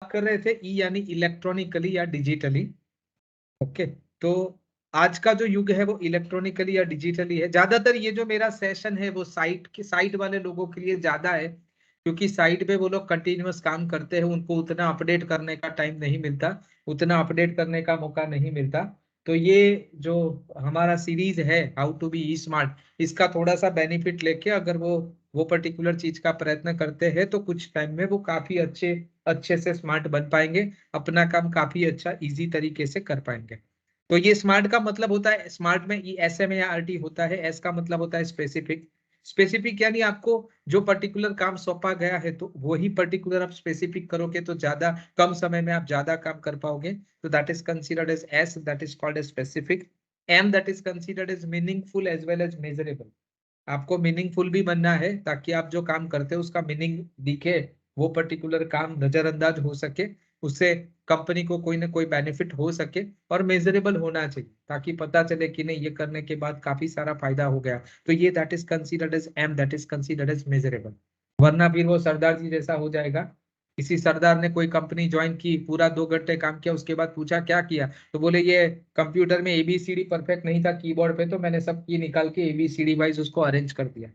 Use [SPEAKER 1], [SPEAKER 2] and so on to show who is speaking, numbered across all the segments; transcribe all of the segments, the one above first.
[SPEAKER 1] कर रहे थे ई यानी इलेक्ट्रॉनिकली या डिजिटली। ओके, तो आज का जो युग है वो इलेक्ट्रॉनिकली या डिजिटली है। ज्यादातर ये जो मेरा सेशन है वो साइट वाले लोगों के लिए ज्यादा है, क्योंकि साइट पे वो लोग कंटिन्यूअस काम करते हैं, उनको उतना अपडेट करने का टाइम नहीं मिलता, उतना अपडेट करने का मौका नहीं मिलता। तो ये जो हमारा सीरीज है how to be e smart, इसका थोड़ा सा बेनिफिट लेके अगर वो पर्टिकुलर चीज का प्रयत्न करते हैं तो कुछ टाइम में वो काफी अच्छे अच्छे से स्मार्ट बन पाएंगे, अपना काम काफी अच्छा इजी तरीके से कर पाएंगे। तो ये स्मार्ट का मतलब होता है, स्मार्ट में ई एस एम या आर टी होता है। एस का मतलब होता है स्पेसिफिक। स्पेसिफिक यानी आपको जो पर्टिकुलर काम सौंपा गया है तो वही पर्टिकुलर आप स्पेसिफिक करोगे तो ज्यादा कम समय में आप ज्यादा काम कर पाओगे। तो that is considered as S, that is called as specific. M that is considered as meaningful as well as measurable. आपको मीनिंगफुल भी बनना है ताकि आप जो काम करते हो उसका मीनिंग दिखे, वो पर्टिकुलर काम नजरअंदाज हो सके, उससे कंपनी को कोई ना कोई बेनिफिट हो सके। और मेजरेबल होना चाहिए ताकि पता चले कि नहीं ये करने के बाद काफी सारा फायदा हो गया। तो ये that is considered as M, that is considered as measurable. वरना फिर वो सरदार जी जैसा हो जाएगा। किसी सरदार ने कोई कंपनी ज्वाइन की, पूरा 2 घंटे काम किया, उसके बाद पूछा क्या किया, तो बोले ये कंप्यूटर में एबीसीडी परफेक्ट नहीं था कीबोर्ड पे, तो मैंने सब की निकाल के एबीसीडी वाइज उसको अरेंज कर दिया।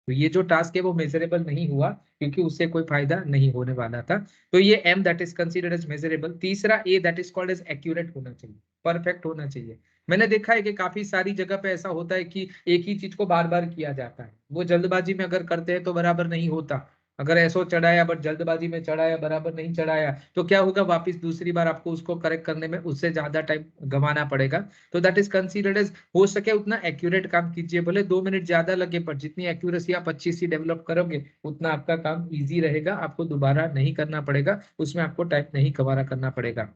[SPEAKER 1] तो ये जो टास्क है वो मेजरेबल नहीं हुआ, क्योंकि उससे कोई फायदा नहीं होने वाला था। तो ये M that is considered as measurable. तीसरा A that is called as accurate होना चाहिए, परफेक्ट होना चाहिए। मैंने देखा है कि काफी सारी जगह पे ऐसा होता है कि एक ही चीज को बार बार किया जाता है, वो जल्दबाजी में अगर करते हैं तो बराबर नहीं होता। अगर ऐसो चढ़ाया बट जल्दबाजी में चढ़ाया, बराबर नहीं चढ़ाया, तो क्या होगा, वापस दूसरी बार आपको उसको करेक्ट करने में उससे ज्यादा टाइम गंवाना पड़ेगा। तो दैट इज कंसीडर्ड एज, हो सके उतना एक्यूरेट काम कीजिए, भले 2 मिनट ज्यादा लगे, पर जितनी एक्यूरेसी आप अच्छी सी डेवलप करोगे उतना आपका काम इजी रहेगा, आपको दोबारा नहीं करना पड़ेगा, उसमें आपको टाइम नहीं गंवाना करना पड़ेगा।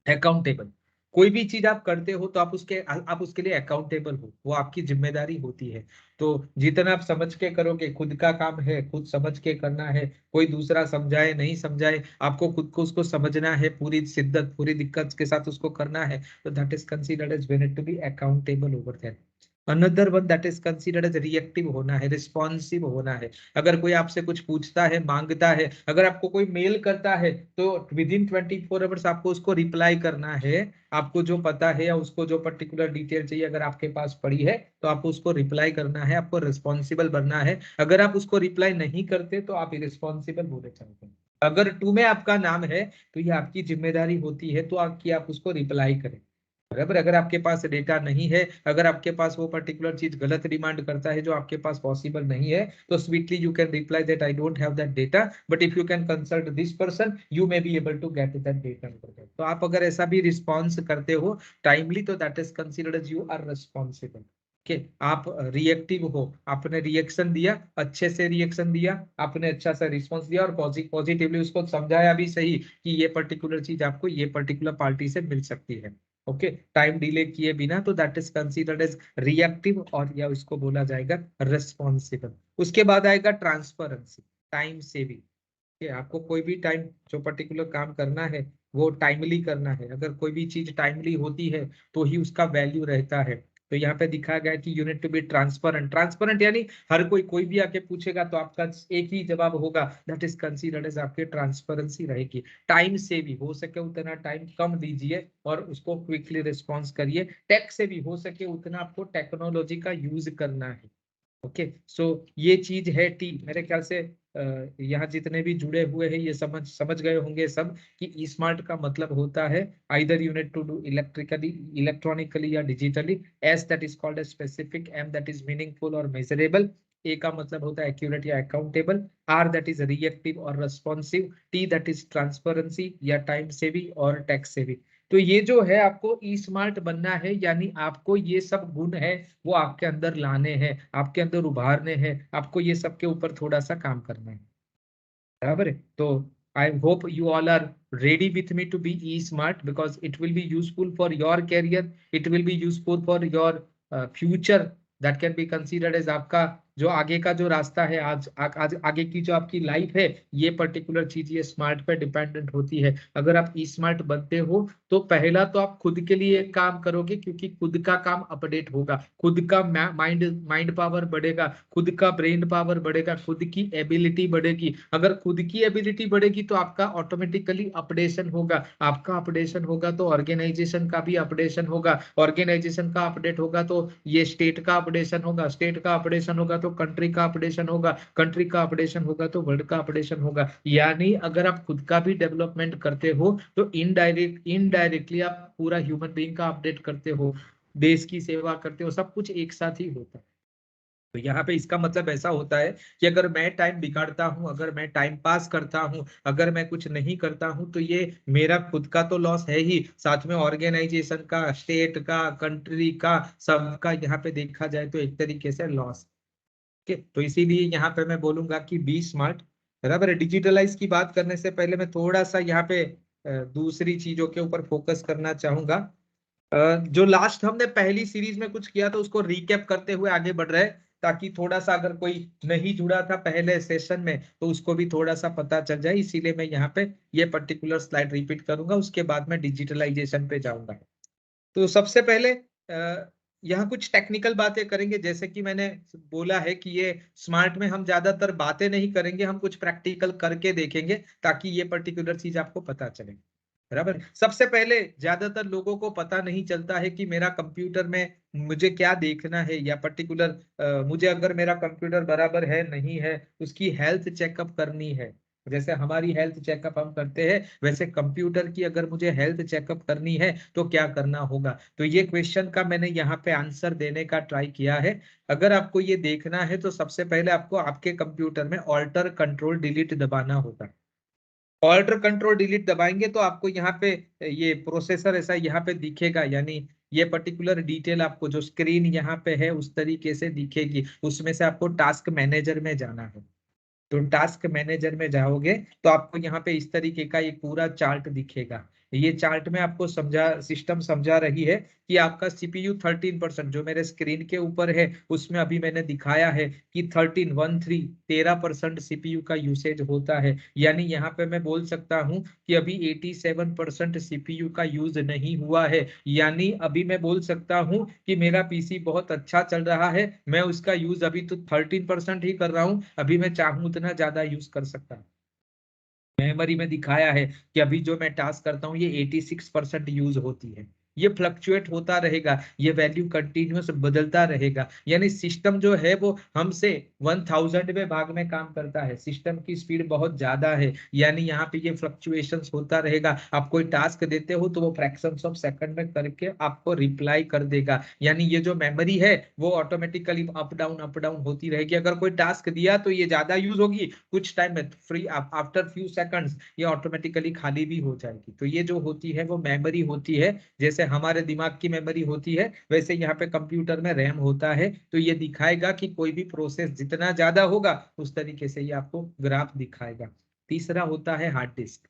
[SPEAKER 1] अकाउंटेबल, कोई भी चीज आप करते हो तो आप उसके लिए अकाउंटेबल हो, वो आपकी जिम्मेदारी होती है। तो जितना आप समझ के करोगे, खुद का काम है, खुद समझ के करना है, कोई दूसरा समझाए नहीं समझाए, आपको खुद को उसको समझना है, पूरी शिद्दत पूरी दिक्कत के साथ उसको करना है। तो that is considered as we need to be accountable over that. Another one that is considered as reactive होना है, रिस्पॉन्सिव होना है। अगर कोई आपसे कुछ पूछता है, मांगता है, अगर आपको कोई मेल करता है, तो विद इन 24 आवर्स आपको उसको रिप्लाई करना है। आपको जो पता है या उसको जो पर्टिकुलर डिटेल चाहिए अगर आपके पास पड़ी है तो आपको उसको रिप्लाई करना है, आपको रिस्पॉन्सिबल बनना है। अगर आप उसको रिप्लाई नहीं करते तो आप इरिस्पॉन्सिबल होने चलते हैं। अगर टू में आपका नाम है तो ये आपकी जिम्मेदारी होती है तो आप उसको रिप्लाई करें। बराबर, अगर आपके पास डेटा नहीं है, अगर आपके पास वो पर्टिकुलर चीज गलत डिमांड करता है जो आपके पास पॉसिबल नहीं है, तो sweetly you can reply that I don't have that data, but if you can consult this person you may be able to get that data. तो आप अगर ऐसा भी रिस्पॉन्स करते हो टाइमली, तो that is considered as you are responsible. Okay, आप reactive हो, आपने रिएक्शन दिया, अच्छे से रिएक्शन दिया, आपने अच्छा सा रिस्पॉन्स दिया और पॉजिटिवली उसको समझाया भी सही कि ये पर्टिकुलर चीज आपको ये पर्टिकुलर पार्टी से मिल सकती है। ओके, टाइम डिले किए बिना, तो that is considered as reactive, और या इसको बोला जाएगा रिस्पॉन्सिबल। उसके बाद आएगा ट्रांसपेरेंसी, टाइम सेविंग। कि आपको कोई भी टाइम जो पर्टिकुलर काम करना है वो टाइमली करना है। अगर कोई भी चीज टाइमली होती है तो ही उसका वैल्यू रहता है। तो यहाँ पे दिखाया गया कि unit to be transparent. Transparent यानी हर कोई भी आके पूछेगा तो आपका एक ही जवाब होगा, दैट इज कंसीडर्ड एज आपकी ट्रांसपेरेंसी रहेगी। टाइम से भी हो सके उतना टाइम कम दीजिए और उसको क्विकली रिस्पॉन्स करिए। टेक से भी हो सके उतना आपको टेक्नोलॉजी का यूज करना है। ओके, सो ये चीज है टी। मेरे ख्याल से यहाँ जितने भी जुड़े हुए हैं ये समझ समझ गए होंगे सब कि ई स्मार्ट का मतलब होता है either unit to do electrically, electronically या डिजिटली। S that is called specific, M that is meaningful और मेजरेबल, ए का मतलब होता है एक्यूरेट या accountable, R that is reactive और responsive, T that is transparency या टाइम सेविंग और टैक्स सेविंग। तो ये जो है आपको ई स्मार्ट बनना है, यानी आपको ये सब गुण है वो आपके अंदर लाने हैं, आपके अंदर उभारने हैं, आपको ये सब के ऊपर थोड़ा सा काम करना है। बराबर है? तो I hope you all are ready with me to be e-smart, because it will be useful for your career, it will be useful for your future, that can be considered as आपका जो आगे का जो रास्ता है, आज आगे की जो आपकी लाइफ है, ये पर्टिकुलर चीज ये स्मार्ट पे डिपेंडेंट होती है। अगर आप ई स्मार्ट बनते हो तो पहला तो आप खुद के लिए एक काम करोगे, क्योंकि खुद का काम अपडेट होगा, खुद का माइंड माइंड पावर बढ़ेगा, खुद का ब्रेन पावर बढ़ेगा, खुद की एबिलिटी बढ़ेगी। अगर खुद की एबिलिटी बढ़ेगी तो आपका ऑटोमेटिकली अपडेशन होगा, आपका अपडेशन होगा तो ऑर्गेनाइजेशन का भी अपडेशन होगा, ऑर्गेनाइजेशन का अपडेट होगा तो ये स्टेट का अपडेशन होगा, स्टेट का अपडेशन होगा तो कंट्री का अपडेशन होगा, कंट्री का अपडेशन होगा तो वर्ल्ड का अपडेशन होगा। यानी अगर आप खुद का भी डेवलपमेंट करते हो तो इनडायरेक्टली आप पूरा ह्यूमन बीइंग का अपडेट करते हो, देश की सेवा करते हो, सब कुछ एक साथ ही होता है। तो यहाँ पे इसका मतलब ऐसा होता है कि अगर मैं टाइम बिगाड़ता हूँ, अगर मैं टाइम पास करता हूँ, अगर मैं कुछ नहीं करता हूँ, तो ये मेरा खुद का तो लॉस है ही, साथ में ऑर्गेनाइजेशन का, स्टेट का, कंट्री का, सबका यहाँ पे देखा जाए तो एक तरीके से लॉस। ओके, तो इसीलिए यहाँ पे मैं बोलूंगा कि बी स्मार्ट। बराबर है। डिजिटलाइज की बात करने से पहले मैं थोड़ा सा यहाँ पे दूसरी चीजों के ऊपर फोकस करना चाहूंगा। जो लास्ट हमने पहली सीरीज में कुछ किया था उसको रिकैप करते हुए आगे बढ़ रहे हैं, ताकि थोड़ा सा अगर कोई नहीं जुड़ा था पहले सेशन में तो उसको भी थोड़ा सा पता चल जाए। इसीलिए मैं यहाँ पे ये पर्टिकुलर स्लाइड रिपीट करूंगा, उसके बाद में डिजिटलाइजेशन पे जाऊंगा। तो सबसे पहले यहाँ कुछ टेक्निकल बातें करेंगे, जैसे कि मैंने बोला है कि ये स्मार्ट में हम ज्यादातर बातें नहीं करेंगे, हम कुछ प्रैक्टिकल करके देखेंगे ताकि ये पर्टिकुलर चीज आपको पता चले। बराबर। सबसे पहले ज्यादातर लोगों को पता नहीं चलता है कि मेरा कंप्यूटर में मुझे क्या देखना है, या पर्टिकुलर मुझे अगर मेरा कंप्यूटर बराबर है नहीं है, उसकी हेल्थ चेकअप करनी है। जैसे हमारी हेल्थ चेकअप हम करते हैं, वैसे कंप्यूटर की अगर मुझे हेल्थ चेकअप करनी है तो क्या करना होगा। तो ये क्वेश्चन का मैंने यहाँ पे आंसर देने का ट्राई किया है। अगर आपको ये देखना है तो सबसे पहले आपको आपके कंप्यूटर में ऑल्टर कंट्रोल डिलीट दबाना होगा। ऑल्टर कंट्रोल डिलीट दबाएंगे तो आपको यहाँ पे ये प्रोसेसर ऐसा यहाँ पे दिखेगा, यानी ये पर्टिकुलर डिटेल आपको जो स्क्रीन यहाँ पे है उस तरीके से दिखेगी। उसमें से आपको टास्क मैनेजर में जाना है। तो टास्क मैनेजर में जाओगे तो आपको यहाँ पे इस तरीके का एक पूरा चार्ट दिखेगा। ये चार्ट में आपको सिस्टम समझा रही है कि आपका सीपीयू 13%, जो मेरे स्क्रीन के ऊपर है उसमें अभी मैंने दिखाया है कि 13% सीपीयू का यूसेज होता है। यानी यहाँ पे मैं बोल सकता हूँ कि अभी 87% सीपीयू का यूज नहीं हुआ है। यानी अभी मैं बोल सकता हूँ कि मेरा पीसी बहुत अच्छा चल रहा है, मैं उसका यूज अभी तो 13% ही कर रहा हूँ, अभी मैं चाहूँ उतना ज्यादा यूज कर सकता हूँ। मेमोरी में दिखाया है कि अभी जो मैं टास्क करता हूँ ये 86% यूज होती है। ये फ्लक्चुएट होता रहेगा, ये वैल्यू कंटिन्यूअस बदलता रहेगा। यानी सिस्टम जो है वो हमसे 1000 में भाग में काम करता है, सिस्टम की स्पीड बहुत ज्यादा है। यानी यहाँ पे ये फ्लक्चुएशंस होता रहेगा। आप कोई टास्क देते हो तो वो फ्रैक्शंस ऑफ सेकंड में करके आपको रिप्लाई कर देगा। यानी ये जो मेमोरी है वो ऑटोमेटिकली अप डाउन होती रहेगी। अगर कोई टास्क दिया तो ये ज्यादा यूज होगी, कुछ टाइम में फ्री आफ्टर फ्यू सेकंड्स ये ऑटोमेटिकली खाली भी हो जाएगी। तो ये जो होती है वो मेमोरी होती है। जैसे हमारे दिमाग की मेमोरी होती है वैसे यहाँ पे कंप्यूटर में रैम होता है। तो ये दिखाएगा कि कोई भी प्रोसेस जितना ज्यादा होगा उस तरीके से ये आपको ग्राफ दिखाएगा। तीसरा होता है हार्ड डिस्क।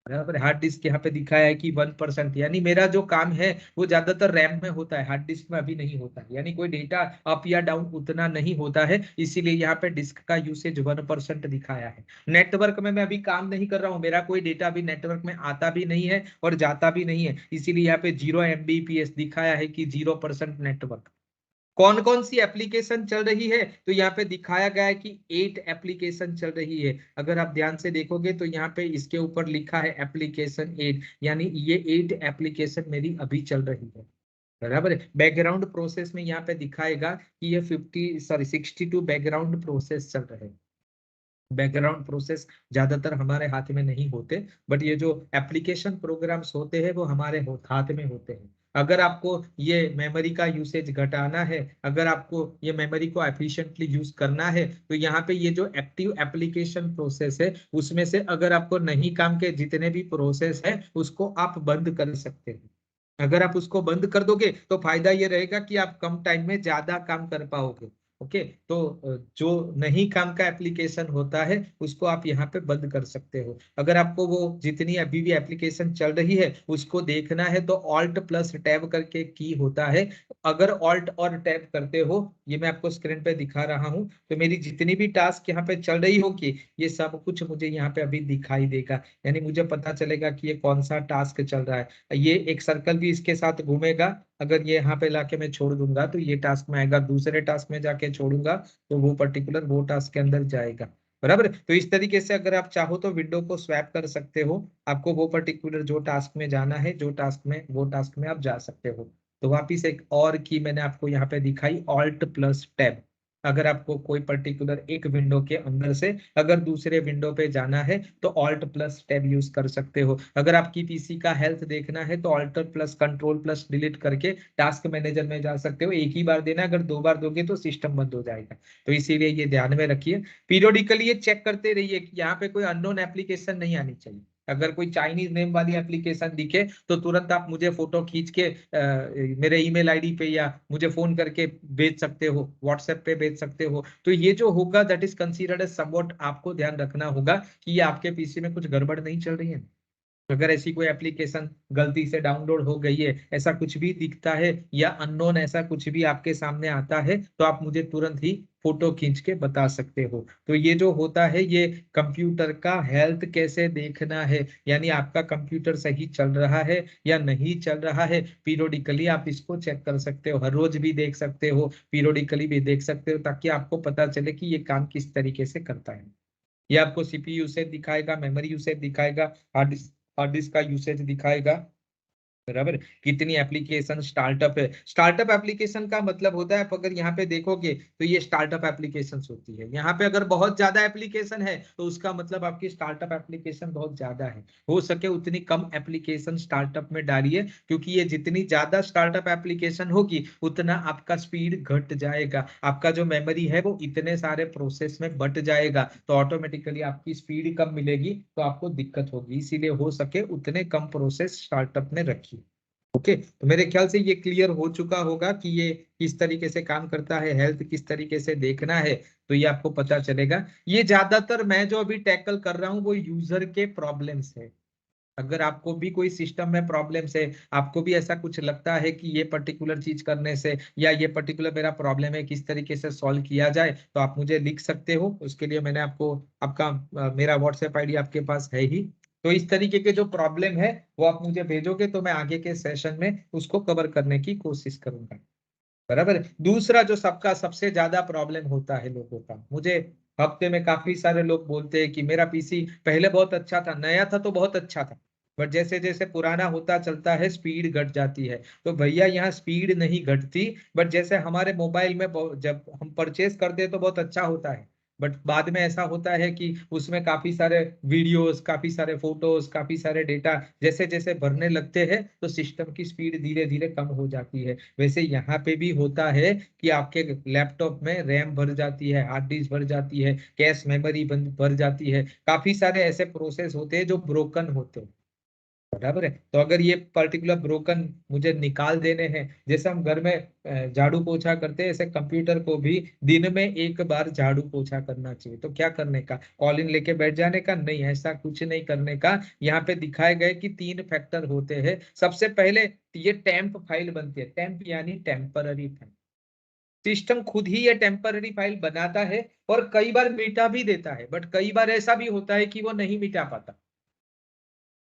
[SPEAKER 1] बराबर। हार्ड डिस्क यहाँ पे दिखाया है कि 1%, यानी मेरा जो काम है वो ज्यादातर रैम में होता है, हार्ड डिस्क में अभी नहीं होता है। यानी कोई डेटा अप या डाउन उतना नहीं होता है, इसीलिए यहाँ पे डिस्क का यूसेज 1% दिखाया है। नेटवर्क में मैं अभी काम नहीं कर रहा हूँ, मेरा कोई डेटा अभी नेटवर्क में आता भी नहीं है और जाता भी नहीं है, इसीलिए यहाँ पे 0 MBPS दिखाया है कि 0% नेटवर्क। कौन कौन सी एप्लीकेशन चल रही है तो यहाँ पे दिखाया गया है कि 8 एप्लीकेशन चल रही है। अगर आप ध्यान से देखोगे तो यहाँ पे इसके ऊपर लिखा है एप्लीकेशन 8, यानी ये 8 एप्लीकेशन मेरी अभी चल रही है। बराबर है। बैकग्राउंड प्रोसेस में यहाँ पे दिखाएगा कि ये 62 बैकग्राउंड प्रोसेस चल रहे हैं। बैकग्राउंड प्रोसेस ज्यादातर हमारे हाथ में नहीं होते, बट ये जो एप्लीकेशन प्रोग्राम्स होते हैं वो हमारे हाथ में होते हैं। अगर आपको ये मेमोरी का यूसेज घटाना है, अगर आपको ये मेमोरी को एफिशिएंटली यूज करना है, तो यहाँ पे ये जो एक्टिव एप्लीकेशन प्रोसेस है उसमें से अगर आपको नहीं काम के जितने भी प्रोसेस है उसको आप बंद कर सकते हैं। अगर आप उसको बंद कर दोगे तो फायदा ये रहेगा कि आप कम टाइम में ज्यादा काम कर पाओगे। ओके, तो जो नहीं काम का एप्लीकेशन होता है उसको आप यहाँ पे बंद कर सकते हो। अगर आपको वो जितनी अभी भी एप्लीकेशन चल रही है उसको देखना है तो ऑल्ट प्लस टैब करके की होता है। अगर ऑल्ट और टैब करते हो, ये मैं आपको स्क्रीन पे दिखा रहा हूँ, तो मेरी जितनी भी टास्क यहाँ पे चल रही होगी ये सब कुछ मुझे यहाँ पे अभी दिखाई देगा। यानी मुझे पता चलेगा कि ये कौन सा टास्क चल रहा है। ये एक सर्कल भी इसके साथ घूमेगा। अगर ये यहाँ पे लाके मैं छोड़ दूंगा तो ये टास्क में आएगा, दूसरे टास्क में जाके छोड़ूंगा तो वो पर्टिकुलर वो टास्क के अंदर जाएगा। बराबर। तो इस तरीके से अगर आप चाहो तो विंडो को स्वैप कर सकते हो, आपको वो पर्टिकुलर जो टास्क में जाना है, जो टास्क में, वो टास्क में आप जा सकते हो। तो वापिस एक और की मैंने आपको यहाँ पे दिखाई, ऑल्ट प्लस टैब। अगर आपको कोई पर्टिकुलर एक विंडो के अंदर से अगर दूसरे विंडो पे जाना है तो ऑल्ट प्लस टैब यूज कर सकते हो। अगर आपकी पीसी का हेल्थ देखना है तो alt plus control plus delete करके टास्क मैनेजर में जा सकते हो। एक ही बार देना, अगर दो बार दोगे तो सिस्टम बंद हो जाएगा। तो इसीलिए ये ध्यान में रखिए। पीरियोडिकली ये चेक करते रहिए कि यहाँ पे कोई अननोन एप्लीकेशन नहीं आनी चाहिए। अगर कोई चाइनीज नेम वाली एप्लीकेशन दिखे तो तुरंत आप मुझे फोटो खींच के मेरे ईमेल आईडी पे या मुझे फोन करके भेज सकते हो, व्हाट्सएप पे भेज सकते हो। तो ये जो होगा that is considered as somewhat, आपको ध्यान रखना होगा कि ये आपके पीसी में कुछ गड़बड़ नहीं चल रही है। अगर ऐसी कोई एप्लीकेशन गलती से डाउनलोड हो गई है, ऐसा कुछ भी दिखता है या अननोन ऐसा कुछ भी आपके सामने आता है तो आप मुझे तुरंत ही फोटो खींच के बता सकते हो। तो ये जो होता है ये कंप्यूटर का हेल्थ कैसे देखना है, यानी आपका कंप्यूटर सही चल रहा है या नहीं चल रहा है, पीरियोडिकली आप इसको चेक कर सकते हो। हर रोज भी देख सकते हो, पीरियोडिकली भी देख सकते हो, ताकि आपको पता चले कि ये काम किस तरीके से करता है। ये आपको सीपीयू यूसेज दिखाएगा, मेमोरी यूसेज दिखाएगा, हार्ड डिस्क का यूसेज दिखाएगा। बराबर। कितनी एप्लीकेशन स्टार्टअप है। स्टार्टअप एप्लीकेशन का मतलब होता है, आप अगर यहाँ पे देखोगे तो ये स्टार्टअप एप्लीकेशन होती है। यहाँ पे अगर बहुत ज्यादा एप्लीकेशन है तो उसका मतलब आपकी स्टार्टअप एप्लीकेशन बहुत ज्यादा है। हो सके उतनी कम एप्लीकेशन स्टार्टअप में डालिए, क्योंकि ये जितनी ज्यादा स्टार्टअप एप्लीकेशन होगी उतना आपका स्पीड घट जाएगा। आपका जो मेमोरी है वो इतने सारे प्रोसेस में बट जाएगा, तो ऑटोमेटिकली आपकी स्पीड कम मिलेगी, तो आपको दिक्कत होगी। इसीलिए हो सके उतने कम प्रोसेस स्टार्टअप में रखिए। ओके, तो मेरे ख्याल से ये क्लियर हो चुका होगा कि ये किस तरीके से काम करता है, हेल्थ किस तरीके से देखना है, तो ये आपको पता चलेगा। ये ज्यादातर मैं जो अभी टैकल कर रहा हूँ वो यूजर के प्रॉब्लम्स है। अगर आपको भी कोई सिस्टम में प्रॉब्लम्स है, आपको भी ऐसा कुछ लगता है कि ये पर्टिकुलर चीज करने से या ये पर्टिकुलर मेरा प्रॉब्लम है, किस तरीके से सॉल्व किया जाए, तो आप मुझे लिख सकते हो। उसके लिए मैंने आपको आपका मेरा व्हाट्सएप आईडी आपके पास है ही। तो इस तरीके के जो प्रॉब्लम है वो आप मुझे भेजोगे तो मैं आगे के सेशन में उसको कवर करने की कोशिश करूंगा। बराबर। दूसरा जो सबका सबसे ज्यादा प्रॉब्लम होता है लोगों का, मुझे हफ्ते में काफी सारे लोग बोलते हैं कि मेरा पीसी पहले बहुत अच्छा था, नया था तो बहुत अच्छा था, बट जैसे जैसे पुराना होता चलता है स्पीड घट जाती है। तो भैया यहाँ स्पीड नहीं घटती, बट जैसे हमारे मोबाइल में जब हम परचेज करते हैं तो बहुत अच्छा होता है, बट बाद में ऐसा होता है कि उसमें काफी सारे वीडियोस, काफी सारे फोटोज, काफी सारे डेटा जैसे जैसे भरने लगते हैं तो सिस्टम की स्पीड धीरे धीरे कम हो जाती है। वैसे यहाँ पे भी होता है कि आपके लैपटॉप में रैम भर जाती है, हार्ड डिस्क भर जाती है, कैश मेमोरी भर जाती है, काफी सारे ऐसे प्रोसेस होते हैं जो ब्रोकन होते हैं। बराबर है। तो अगर ये पर्टिकुलर ब्रोकन मुझे निकाल देने हैं, जैसे हम घर में झाड़ू पोछा करते हैं, ऐसे कंप्यूटर को भी दिन में एक बार झाड़ू पोछा करना चाहिए। तो क्या करने का, कॉल इन लेके बैठ जाने का? नहीं, ऐसा कुछ नहीं करने का। यहाँ पे दिखाए गए कि 3 फैक्टर होते हैं। सबसे पहले ये टेम्प फाइल बनती है, टेम्प यानी टेम्पररी फाइल। सिस्टम खुद ही ये टेम्पररी फाइल बनाता है और कई बार मिटा भी देता है, बट कई बार ऐसा भी होता है कि वो नहीं मिटा पाता।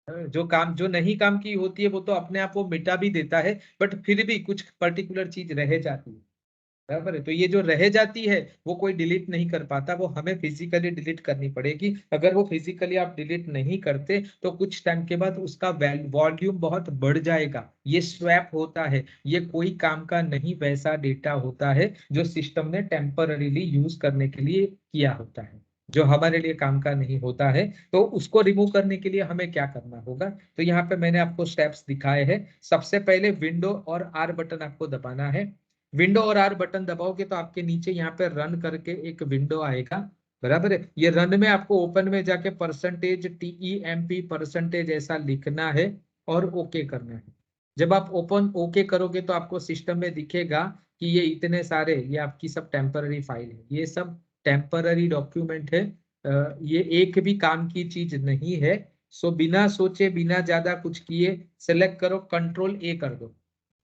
[SPEAKER 1] जो नहीं काम की होती है वो तो अपने आप वो मिटा भी देता है, बट फिर भी कुछ पर्टिकुलर चीज रह जाती है। बराबर है। तो ये जो रह जाती है वो कोई डिलीट नहीं कर पाता, वो हमें फिजिकली डिलीट करनी पड़ेगी। अगर वो फिजिकली आप डिलीट नहीं करते तो कुछ टाइम के बाद उसका वॉल्यूम बहुत बढ़ जाएगा। ये स्वैप होता है, ये कोई काम का नहीं वैसा डेटा होता है जो सिस्टम ने टेम्पररीली यूज करने के लिए किया होता है, जो हमारे लिए काम का नहीं होता है। तो उसको रिमूव करने के लिए हमें क्या करना होगा, तो यहाँ पे मैंने आपको स्टेप्स दिखाए हैं। सबसे पहले विंडो और आर बटन आपको दबाना है। विंडो और आर बटन दबाओगे तो आपके नीचे यहाँ पे रन करके एक विंडो आएगा। बराबर है। ये रन में आपको ओपन में जाके %TEMP परसेंटेज ऐसा लिखना है और ओके करना है। जब आप ओपन ओके करोगे तो आपको सिस्टम में दिखेगा कि ये इतने सारे, ये आपकी सब टेम्पररी फाइल है, ये सब टेम्पररी डॉक्यूमेंट है, ये एक भी काम की चीज नहीं है। सो बिना सोचे बिना ज्यादा कुछ किए सेलेक्ट करो, कंट्रोल ए कर दो।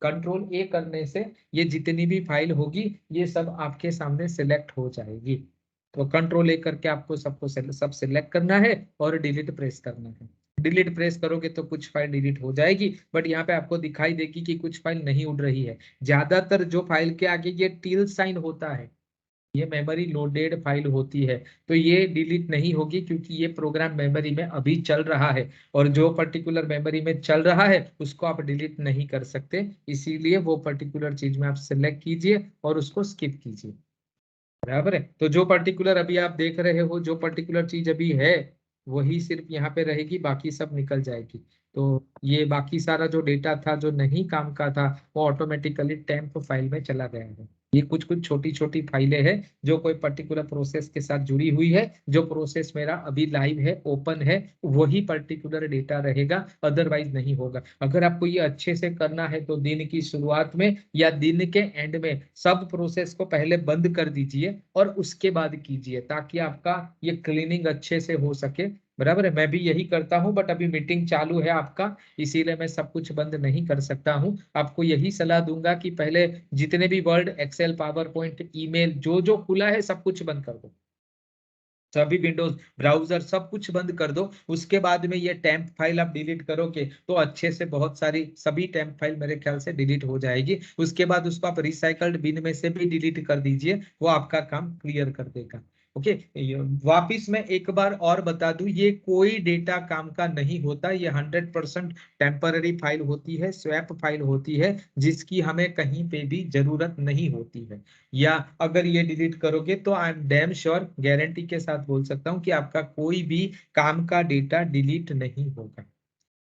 [SPEAKER 1] कंट्रोल ए करने से ये जितनी भी फाइल होगी ये सब आपके सामने सिलेक्ट हो जाएगी। तो कंट्रोल ए करके आपको सबको सब सिलेक्ट करना है और डिलीट प्रेस करना है। डिलीट प्रेस करोगे तो कुछ फाइल डिलीट हो जाएगी, बट यहाँ पे आपको दिखाई देगी कि कुछ फाइल नहीं उड़ रही है। ज्यादातर जो फाइल के आगे ये टिल साइन होता है, ये मेमोरी लोडेड फाइल होती है, तो ये डिलीट नहीं होगी क्योंकि ये प्रोग्राम मेमोरी में अभी चल रहा है, और जो पर्टिकुलर मेमोरी में चल रहा है उसको आप डिलीट नहीं कर सकते। इसीलिए वो पर्टिकुलर चीज में आप सिलेक्ट कीजिए और उसको स्किप कीजिए। बराबर है। तो जो पर्टिकुलर अभी आप देख रहे हो, जो पर्टिकुलर चीज अभी है वही सिर्फ यहाँ पे रहेगी, बाकी सब निकल जाएगी। तो ये बाकी सारा जो डेटा था जो नहीं काम का था वो ऑटोमेटिकली टेम्प फाइल में चला गया है। ये कुछ कुछ छोटी छोटी फाइलें हैं जो कोई पर्टिकुलर प्रोसेस के साथ जुड़ी हुई है, जो प्रोसेस मेरा अभी लाइव है, ओपन है, वही पर्टिकुलर डेटा रहेगा, अदरवाइज नहीं होगा। अगर आपको ये अच्छे से करना है तो दिन की शुरुआत में या दिन के एंड में सब प्रोसेस को पहले बंद कर दीजिए और उसके बाद कीजिए, ताकि आपका ये क्लीनिंग अच्छे से हो सके। बराबर है। मैं भी यही करता हूं, बट अभी मीटिंग चालू है आपका, इसीलिए मैं सब कुछ बंद नहीं कर सकता हूं। आपको यही सलाह दूंगा कि पहले जितने भी word, Excel, PowerPoint, email जो जो खुला है सब कुछ बंद कर दो, सभी विंडोज ब्राउजर सब कुछ बंद कर दो। उसके बाद में ये टेम्प फाइल आप डिलीट करोगे तो अच्छे से बहुत सारी सभी टेम्प फाइल मेरे ख्याल से डिलीट हो जाएगी। उसके बाद उसको आप रिसाइकल्ड बिन में से भी डिलीट कर दीजिए, वो आपका काम क्लियर कर देगा। ओके। वापिस मैं एक बार और बता दूं, ये कोई डेटा काम का नहीं होता, ये 100% टेम्पररी फाइल होती है, स्वैप फाइल होती है, जिसकी हमें कहीं पे भी जरूरत नहीं होती है। या अगर ये डिलीट करोगे तो I am damn sure, guarantee के साथ बोल सकता हूं कि आपका कोई भी काम का डेटा डिलीट नहीं होगा।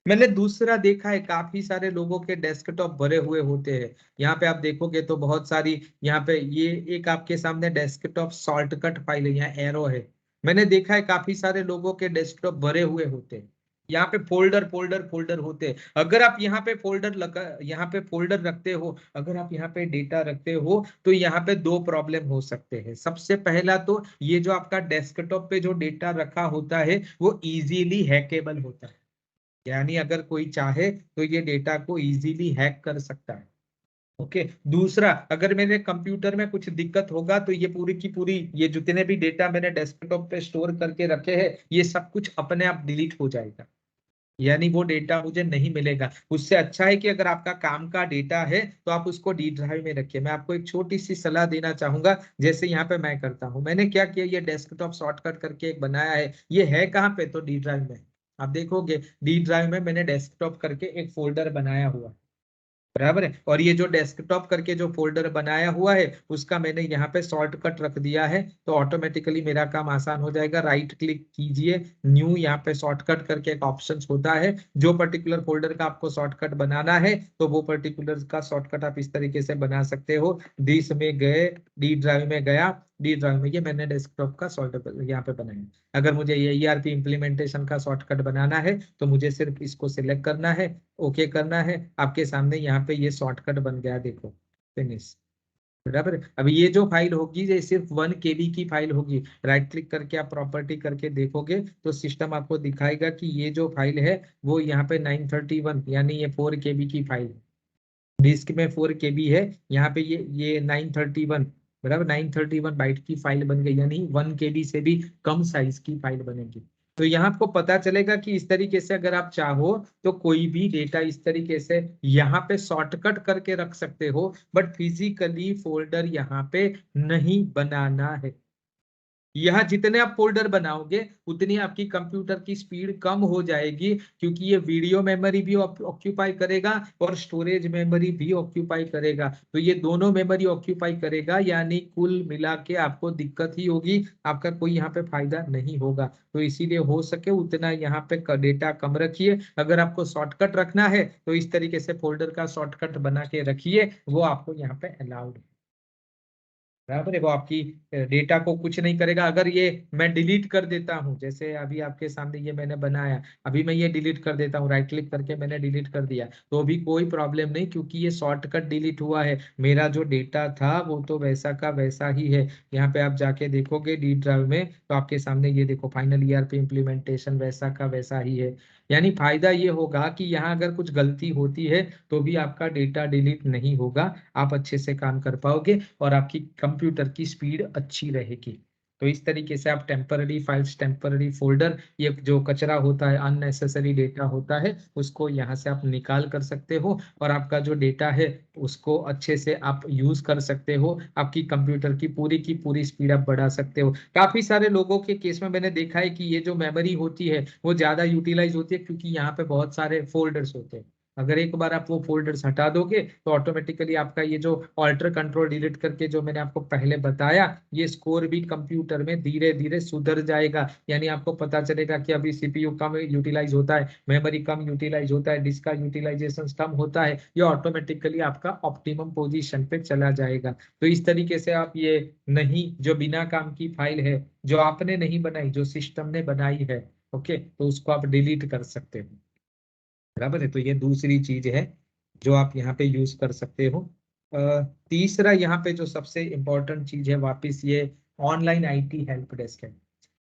[SPEAKER 1] मैंने दूसरा देखा है, काफी सारे लोगों के डेस्कटॉप भरे हुए होते हैं। यहाँ पे आप देखोगे तो बहुत सारी, यहाँ पे ये एक आपके सामने डेस्कटॉप शॉर्टकट फाइल है, यहाँ एरो है। मैंने देखा है काफी सारे लोगों के डेस्कटॉप भरे हुए होते हैं, यहाँ पे फोल्डर फोल्डर फोल्डर होते हैं। अगर आप यहाँ पे फोल्डर लगा, यहाँ पे फोल्डर रखते हो, अगर आप यहाँ पे डेटा रखते हो तो यहाँ पे दो प्रॉब्लम हो सकते हैं। सबसे पहला तो ये जो आपका डेस्कटॉप पे जो डेटा रखा होता है वो इजीली हैकेबल होता है, यानी अगर कोई चाहे तो ये डेटा को इजीली हैक कर सकता है। ओके। दूसरा, अगर मेरे कंप्यूटर में कुछ दिक्कत होगा तो ये पूरी की पूरी, ये जितने भी डेटा मैंने डेस्कटॉप पे स्टोर करके रखे हैं ये सब कुछ अपने आप डिलीट हो जाएगा, यानी वो डेटा मुझे नहीं मिलेगा। उससे अच्छा है कि अगर आपका काम का डेटा है तो आप उसको डी ड्राइव में रखिए। मैं आपको एक छोटी सी सलाह देना चाहूंगा, जैसे यहाँ पे मैं करता हूँ। मैंने क्या किया, ये डेस्कटॉप शॉर्टकट करके एक बनाया है, ये है कहाँ पे, तो डी ड्राइव में। आप देखोगे डी ड्राइव में मैंने डेस्कटॉप करके एक फोल्डर बनाया हुआ है। बराबर है। और ये जो डेस्कटॉप करके जो फोल्डर बनाया हुआ है उसका मैंने यहाँ पे शॉर्टकट रख दिया है, तो ऑटोमेटिकली मेरा काम आसान हो जाएगा। राइट क्लिक कीजिए, न्यू, यहाँ पे शॉर्टकट करके एक ऑप्शन होता है। जो पर्टिकुलर फोल्डर का आपको शॉर्टकट बनाना है तो वो पर्टिकुलर का शॉर्टकट आप इस तरीके से बना सकते हो। डिस में गए, डी ड्राइव में गया, डी ड्राइव में ये मैंने डेस्कटॉप का शॉर्टकट यहाँ पे बनाया। अगर मुझे ये ईआरपी इम्प्लीमेंटेशन का शॉर्टकट बनाना है तो मुझे सिर्फ इसको सिलेक्ट करना है, ओके करना है। आपके सामने यहाँ पे ये शॉर्टकट बन गया, देखो, फिनिश। बराबर है। अब ये जो फाइल होगी ये सिर्फ 1 KB की फाइल होगी। राइट क्लिक करके आप प्रॉपर्टी करके देखोगे तो सिस्टम आपको दिखाएगा कि ये जो फाइल है वो यहाँ पे 931, यानी ये 4 KB की फाइल है। डिस्क में 4 KB है, यहाँ पे ये 931, बराबर 931 बाइट की फाइल बन गई, यानी 1 KB से भी कम साइज की फाइल बनेगी। तो यहाँ आपको पता चलेगा कि इस तरीके से अगर आप चाहो तो कोई भी डेटा इस तरीके से यहाँ पे शॉर्टकट करके रख सकते हो, बट फिजिकली फोल्डर यहाँ पे नहीं बनाना है। यहाँ जितने आप फोल्डर बनाओगे उतनी आपकी कंप्यूटर की स्पीड कम हो जाएगी, क्योंकि ये वीडियो मेमोरी भी ऑक्यूपाई करेगा और स्टोरेज मेमोरी भी ऑक्यूपाई करेगा। तो ये दोनों मेमोरी ऑक्यूपाई करेगा, यानी कुल मिला के आपको दिक्कत ही होगी, आपका कोई यहाँ पे फायदा नहीं होगा। तो इसीलिए हो सके उतना यहाँ पे डेटा कम रखिए। अगर आपको शॉर्टकट रखना है तो इस तरीके से फोल्डर का शॉर्टकट बना के रखिए, वो आपको यहाँ पे अलाउड है। बराबर है, वो आपकी डेटा को कुछ नहीं करेगा। अगर ये मैं डिलीट कर देता हूँ, जैसे अभी आपके सामने ये मैंने बनाया, अभी मैं ये डिलीट कर देता हूँ, राइट क्लिक करके मैंने डिलीट कर दिया, तो भी कोई प्रॉब्लम नहीं, क्योंकि ये शॉर्टकट डिलीट हुआ है। मेरा जो डेटा था वो तो वैसा का वैसा ही है। यहाँ पे आप जाके देखोगे डी ड्राइव में, तो आपके सामने ये देखो फाइनल ईआरपी इम्प्लीमेंटेशन वैसा का वैसा ही है। यानी फायदा ये होगा कि यहाँ अगर कुछ गलती होती है तो भी आपका डेटा डिलीट नहीं होगा, आप अच्छे से काम कर पाओगे और आपकी कंप्यूटर की स्पीड अच्छी रहेगी। तो इस तरीके से आप टेम्पररी फाइल्स, टेम्पररी फोल्डर, ये जो कचरा होता है, अननेसेसरी डेटा होता है, उसको यहाँ से आप निकाल कर सकते हो और आपका जो डेटा है उसको अच्छे से आप यूज कर सकते हो। आपकी कंप्यूटर की पूरी स्पीड आप बढ़ा सकते हो। काफी सारे लोगों के केस में मैंने देखा है कि ये जो मेमोरी होती है वो ज्यादा यूटिलाइज होती है, क्योंकि यहाँ पे बहुत सारे फोल्डर्स होते हैं। अगर एक बार आप वो फोल्डर्स हटा दोगे तो ऑटोमेटिकली आपका ये जो ऑल्टर कंट्रोल डिलीट करके जो मैंने आपको पहले बताया, ये स्कोर भी कंप्यूटर में धीरे धीरे सुधर जाएगा। यानी आपको पता चलेगा कि अभी सीपीयू कम यूटिलाइज होता है, मेमोरी कम यूटिलाइज होता है, डिस्क का यूटिलाइजेशन कम होता है, ये ऑटोमेटिकली आपका ऑप्टिमम पोजीशन पे चला जाएगा। तो इस तरीके से आप ये नहीं, जो बिना काम की फाइल है, जो आपने नहीं बनाई, जो सिस्टम ने बनाई है, ओके, तो उसको आप डिलीट कर सकते हो। बराबर है, तो ये दूसरी चीज है जो आप यहाँ पे यूज कर सकते हो। तीसरा यहाँ पे जो सबसे इम्पोर्टेंट चीज है, वापस ये ऑनलाइन आईटी हेल्प डेस्क है।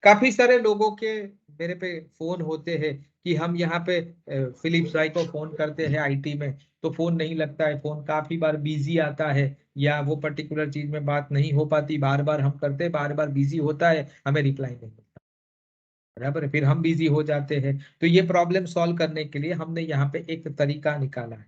[SPEAKER 1] काफी सारे लोगों के मेरे पे फोन होते हैं कि हम यहाँ पे फिलिप्स भाई को फोन करते हैं आईटी में, तो फोन नहीं लगता है, फोन काफी बार बिजी आता है, या वो पर्टिकुलर चीज में बात नहीं हो पाती, बार बार हम करते हैं, बार बार बिजी होता है, हमें रिप्लाई नहीं मिलता। बराबर है, फिर हम बिजी हो जाते हैं। तो ये प्रॉब्लम सॉल्व करने के लिए हमने यहाँ पे एक तरीका निकाला है।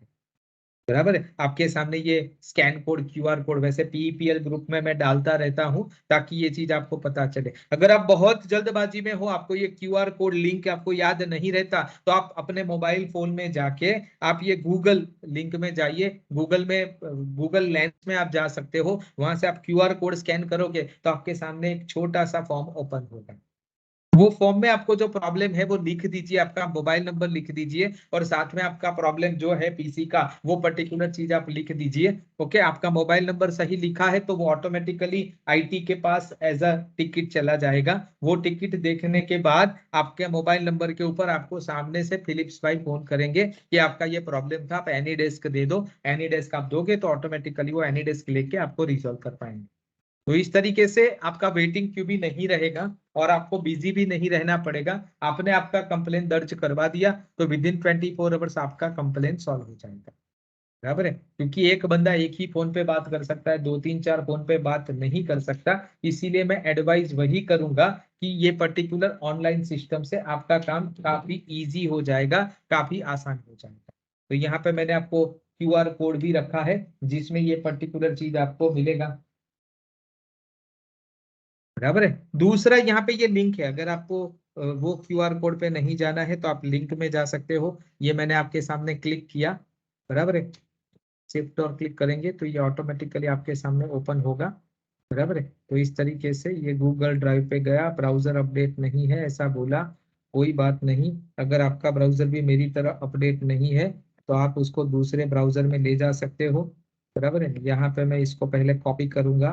[SPEAKER 1] बराबर है, आपके सामने ये स्कैन कोड, क्यूआर कोड, वैसे पीईपीएल ग्रुप में मैं डालता रहता हूं ताकि ये चीज आपको पता चले। अगर आप बहुत जल्दबाजी में हो, आपको ये क्यूआर कोड लिंक आपको याद नहीं रहता, तो आप अपने मोबाइल फोन में जाके आप ये गूगल लिंक में जाइए, गूगल में, गूगल लेंस में आप जा सकते हो, वहां से आप क्यूआर कोड स्कैन करोगे तो आपके सामने एक छोटा सा फॉर्म ओपन होगा। वो फॉर्म में आपको जो प्रॉब्लम है वो लिख दीजिए, आपका मोबाइल नंबर लिख दीजिए, और साथ में आपका प्रॉब्लम जो है पीसी का, वो पर्टिकुलर चीज आप लिख दीजिए। ओके, आपका मोबाइल नंबर सही लिखा है तो वो ऑटोमेटिकली आईटी के पास एज अ टिकट चला जाएगा। वो टिकट देखने के बाद आपके मोबाइल नंबर के ऊपर आपको सामने से फिलिप्स भाई फोन करेंगे कि आपका ये प्रॉब्लम था, आप एनी डेस्क दे दो। एनी डेस्क आप दोगे तो ऑटोमेटिकली वो एनी डेस्क लेके आपको रिजॉल्व कर पाएंगे। तो इस तरीके से आपका वेटिंग क्यू भी नहीं रहेगा और आपको बिजी भी नहीं रहना पड़ेगा। आपने आपका कंप्लेन दर्ज करवा दिया तो विद इन 24 आवर्स आपका कंप्लेन सॉल्व हो जाएगा। बराबर है, क्योंकि एक बंदा एक ही फोन पे बात कर सकता है, दो तीन चार फोन पे बात नहीं कर सकता। इसीलिए मैं एडवाइस वही करूंगा कि ये पर्टिकुलर ऑनलाइन सिस्टम से आपका काम काफी इजी हो जाएगा, काफी आसान हो जाएगा। तो यहाँ पे मैंने आपको क्यूआर कोड भी रखा है जिसमें ये पर्टिकुलर चीज आपको मिलेगा। बराबर है, दूसरा यहाँ पे ये लिंक है, अगर आपको वो क्यूआर कोड पे नहीं जाना है तो आप लिंक में जा सकते हो। ये मैंने आपके सामने क्लिक किया, बराबर है, शिफ्ट और क्लिक करेंगे तो ये ऑटोमेटिकली आपके सामने ओपन होगा। बराबर है, तो इस तरीके से ये गूगल ड्राइव पे गया, ब्राउजर अपडेट नहीं है ऐसा बोला, कोई बात नहीं। अगर आपका ब्राउजर भी मेरी तरह अपडेट नहीं है तो आप उसको दूसरे ब्राउजर में ले जा सकते हो। बराबर है, यहाँ पे मैं इसको पहले कॉपी करूंगा।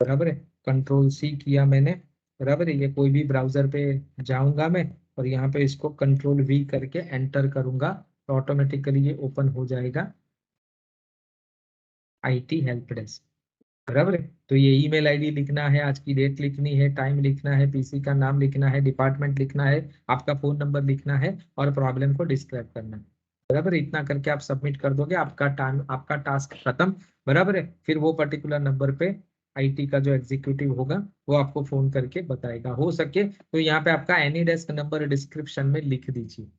[SPEAKER 1] बराबर है, कंट्रोल सी किया मैंने। बराबर है, ये कोई भी ब्राउजर पे जाऊंगा मैं और यहाँ पे इसको कंट्रोल वी करके एंटर करूंगा तो ऑटोमेटिकली ये ओपन हो जाएगा, आईटी हेल्प डेस्क। बराबर है, तो ये ईमेल आईडी लिखना है, आज की डेट लिखनी है, टाइम लिखना है, पीसी का नाम लिखना है, डिपार्टमेंट लिखना है, आपका फोन नंबर लिखना है और प्रॉब्लम को डिस्क्राइब करना है। बराबर है, इतना करके आप सबमिट कर दोगे, आपका टाइम, आपका टास्क खत्म। बराबर है, फिर वो पर्टिकुलर नंबर पे आईटी का जो एग्जीक्यूटिव होगा वो आपको फोन करके बताएगा। हो सके तो यहाँ पे आपका एनी डेस्क नंबर डिस्क्रिप्शन में लिख दीजिए